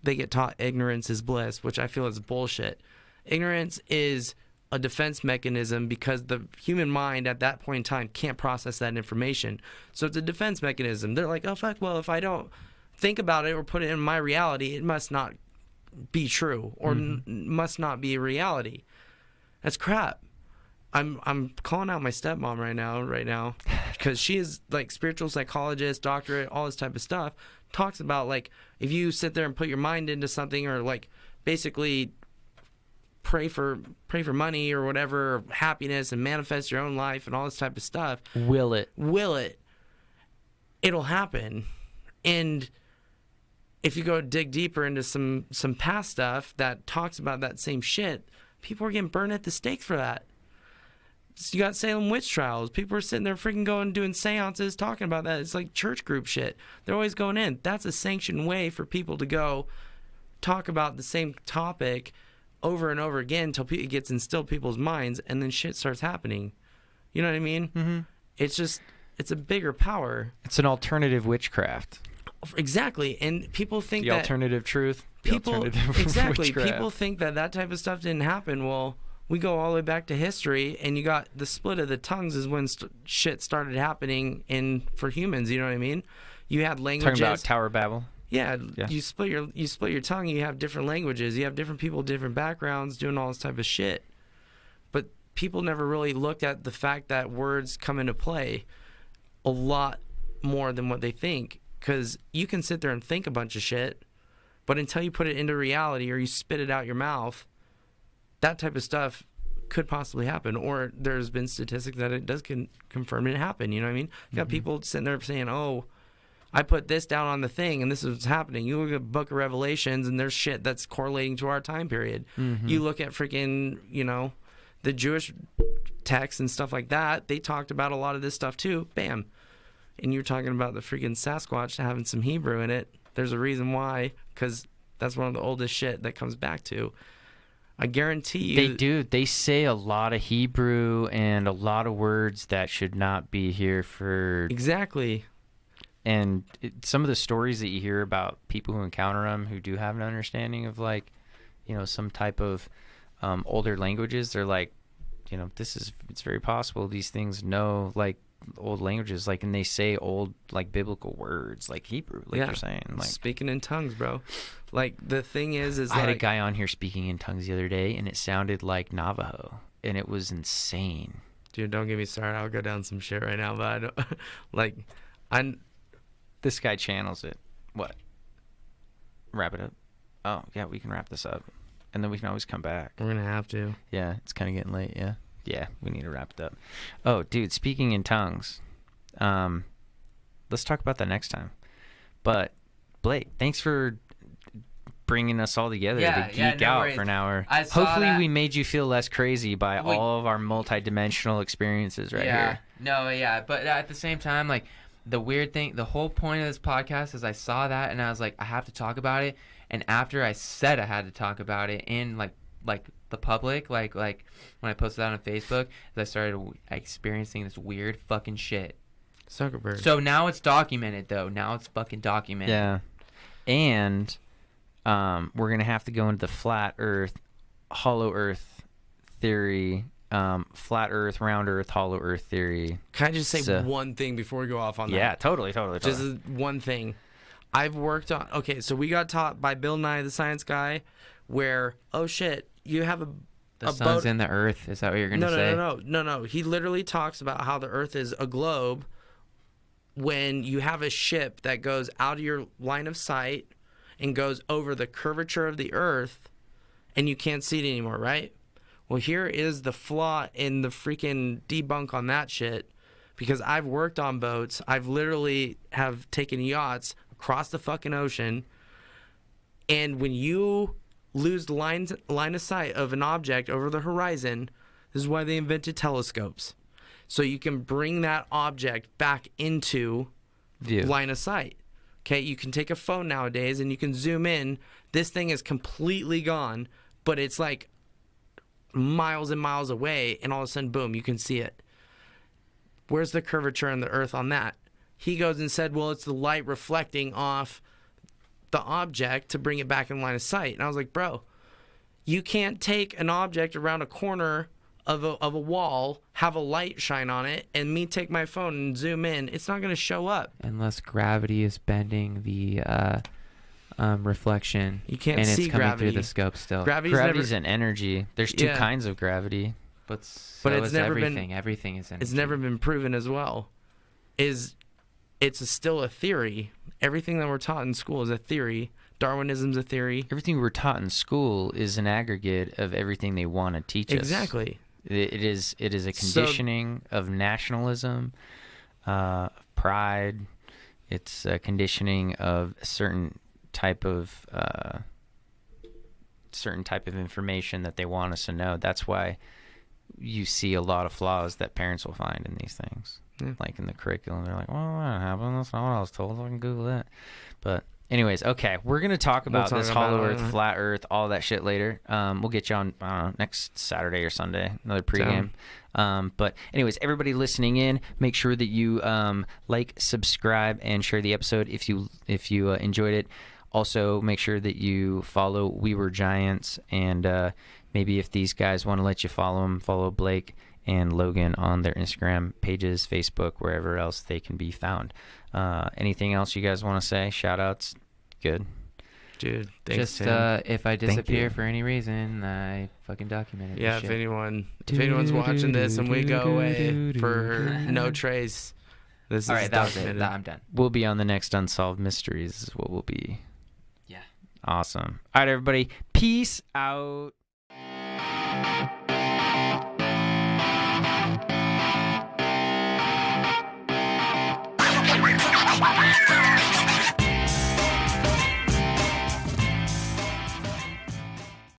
they get taught ignorance is bliss, which I feel is bullshit. Ignorance is a defense mechanism because the human mind at that point in time can't process that information. So it's a defense mechanism. They're like, oh, fuck, well, if I don't think about it or put it in my reality, it must not be true or must not be a reality. That's crap. I'm calling out my stepmom right now because she is like spiritual psychologist, doctorate, all this type of stuff. Talks about like if you sit there and put your mind into something or like basically pray for money or whatever, or happiness, and manifest your own life and all this type of stuff. Will it? It'll happen. And if you go dig deeper into some past stuff that talks about that same shit, people are getting burned at the stake for that. So you got Salem witch trials. People are sitting there freaking going doing seances talking about that. It's like church group shit. They're always going in. That's a sanctioned way for people to go talk about the same topic over and over again until it gets instilled in people's minds, and then shit starts happening. You know what I mean? Mm-hmm. It's a bigger power. It's an alternative witchcraft. Exactly. And people think The that alternative truth. people exactly witchcraft. people think that type of stuff didn't happen. Well, we go all the way back to history, and you got the split of the tongues is when shit started happening for humans. You know what I mean? You had languages. Talking about Tower of Babel. Yeah, Yeah. you split your tongue. You have different languages. You have different people, different backgrounds, doing all this type of shit. But people never really looked at the fact that words come into play a lot more than what they think. Because you can sit there and think a bunch of shit, but until you put it into reality or you spit it out your mouth, that type of stuff could possibly happen. Or there's been statistics that it does confirm it happen. You know what I mean? You got people sitting there saying, oh, I put this down on the thing and this is what's happening. You look at Book of Revelations and there's shit that's correlating to our time period. You look at freaking, the Jewish texts and stuff like that. They talked about a lot of this stuff too. Bam. And you're talking about the freaking Sasquatch having some Hebrew in it. There's a reason why, because that's one of the oldest shit that comes back to. I guarantee you. They do. They say a lot of Hebrew and a lot of words that should not be here for. Exactly. And some of the stories that you hear about people who encounter them who do have an understanding of some type of older languages, they're like, it's very possible these things know like old languages, like, and they say old like biblical words like Hebrew, like you're saying, like speaking in tongues, bro. Like the thing is I had a guy on here speaking in tongues the other day, and it sounded like Navajo, and it was insane. Dude, don't get me started. I'll go down some shit right now, but I don't This guy channels it. What? Wrap it up? Oh, yeah, we can wrap this up. And then we can always come back. We're going to have to. Yeah, it's kind of getting late, yeah. Yeah, we need to wrap it up. Oh, dude, speaking in tongues, let's talk about that next time. But, Blake, thanks for bringing us all together Yeah, to yeah, geek no out worries. for an hour. I saw Hopefully that. we made you feel less crazy by Wait. all of our multi-dimensional experiences right yeah. here. No, yeah. But at the same time, like, the weird thing, the whole point of this podcast is I saw that and I was like, I have to talk about it. And after I said I had to talk about it in, like the public, like when I posted that on Facebook, I started experiencing this weird fucking shit. Zuckerberg. So now it's documented, though. Now it's fucking documented. Yeah. And we're going to have to go into the flat earth, hollow earth theory, flat earth, round earth, hollow earth theory. Can I just say So- one thing before we go off on that? Yeah, totally. Just one thing. I've worked on. Okay, so we got taught by Bill Nye, the science guy, where you have The a sun's boat. in the earth. Is that what you're going to say? No. He literally talks about how the Earth is a globe. When you have a ship that goes out of your line of sight and goes over the curvature of the Earth, and you can't see it anymore, right? Well, here is the flaw in the freaking debunk on that shit. Because I've worked on boats, I've literally have taken yachts across the fucking ocean, and when you lose the line of sight of an object over the horizon, this is why they invented telescopes. So you can bring that object back into View. line of sight. Okay, you can take a phone nowadays and you can zoom in. This thing is completely gone, but it's like miles and miles away, and all of a sudden, boom, you can see it. Where's the curvature in the Earth on that? He goes and said, well, it's the light reflecting off the object to bring it back in line of sight. And I was like, bro, you can't take an object around a corner of a wall, have a light shine on it, and me take my phone and zoom in. It's not going to show up. Unless gravity is bending the reflection. You can't and see it's coming gravity. through the scope still. Gravity's an energy. There's two Yeah. kinds of gravity. But so it's is never been- everything. Everything is energy. It's never been proven as well. Still a theory. Everything that we're taught in school is a theory. Darwinism's a theory. Everything we're taught in school is an aggregate of everything they want to teach us. Exactly. It is a conditioning of nationalism, pride. It's a conditioning of a certain type of information that they want us to know. That's why you see a lot of flaws that parents will find in these things. Yeah. Like in the curriculum, they're like, well, that happened. That's not what I was told. I can Google that. But anyways, okay, we're going to talk about talk this about hollow it, earth, flat earth, all that shit later. We'll get you on, I don't know, next Saturday or Sunday, another pregame. But anyways, everybody listening in, make sure that you like, subscribe, and share the episode if you enjoyed it. Also, make sure that you follow We Were Giants, and maybe if these guys want to let you follow them, follow Blake and Logan on their Instagram pages, Facebook, wherever else they can be found. Anything else you guys want to say? Shout outs? Good. Dude, thanks, Just Tim. if I you. disappear for any reason, I fucking documented Yeah, this if shit. anyone's watching this and we go away for no trace, this All is right, that was it. documented. I'm done. We'll be on the next Unsolved Mysteries is what we'll be. Yeah. Awesome. All right, everybody. Peace out.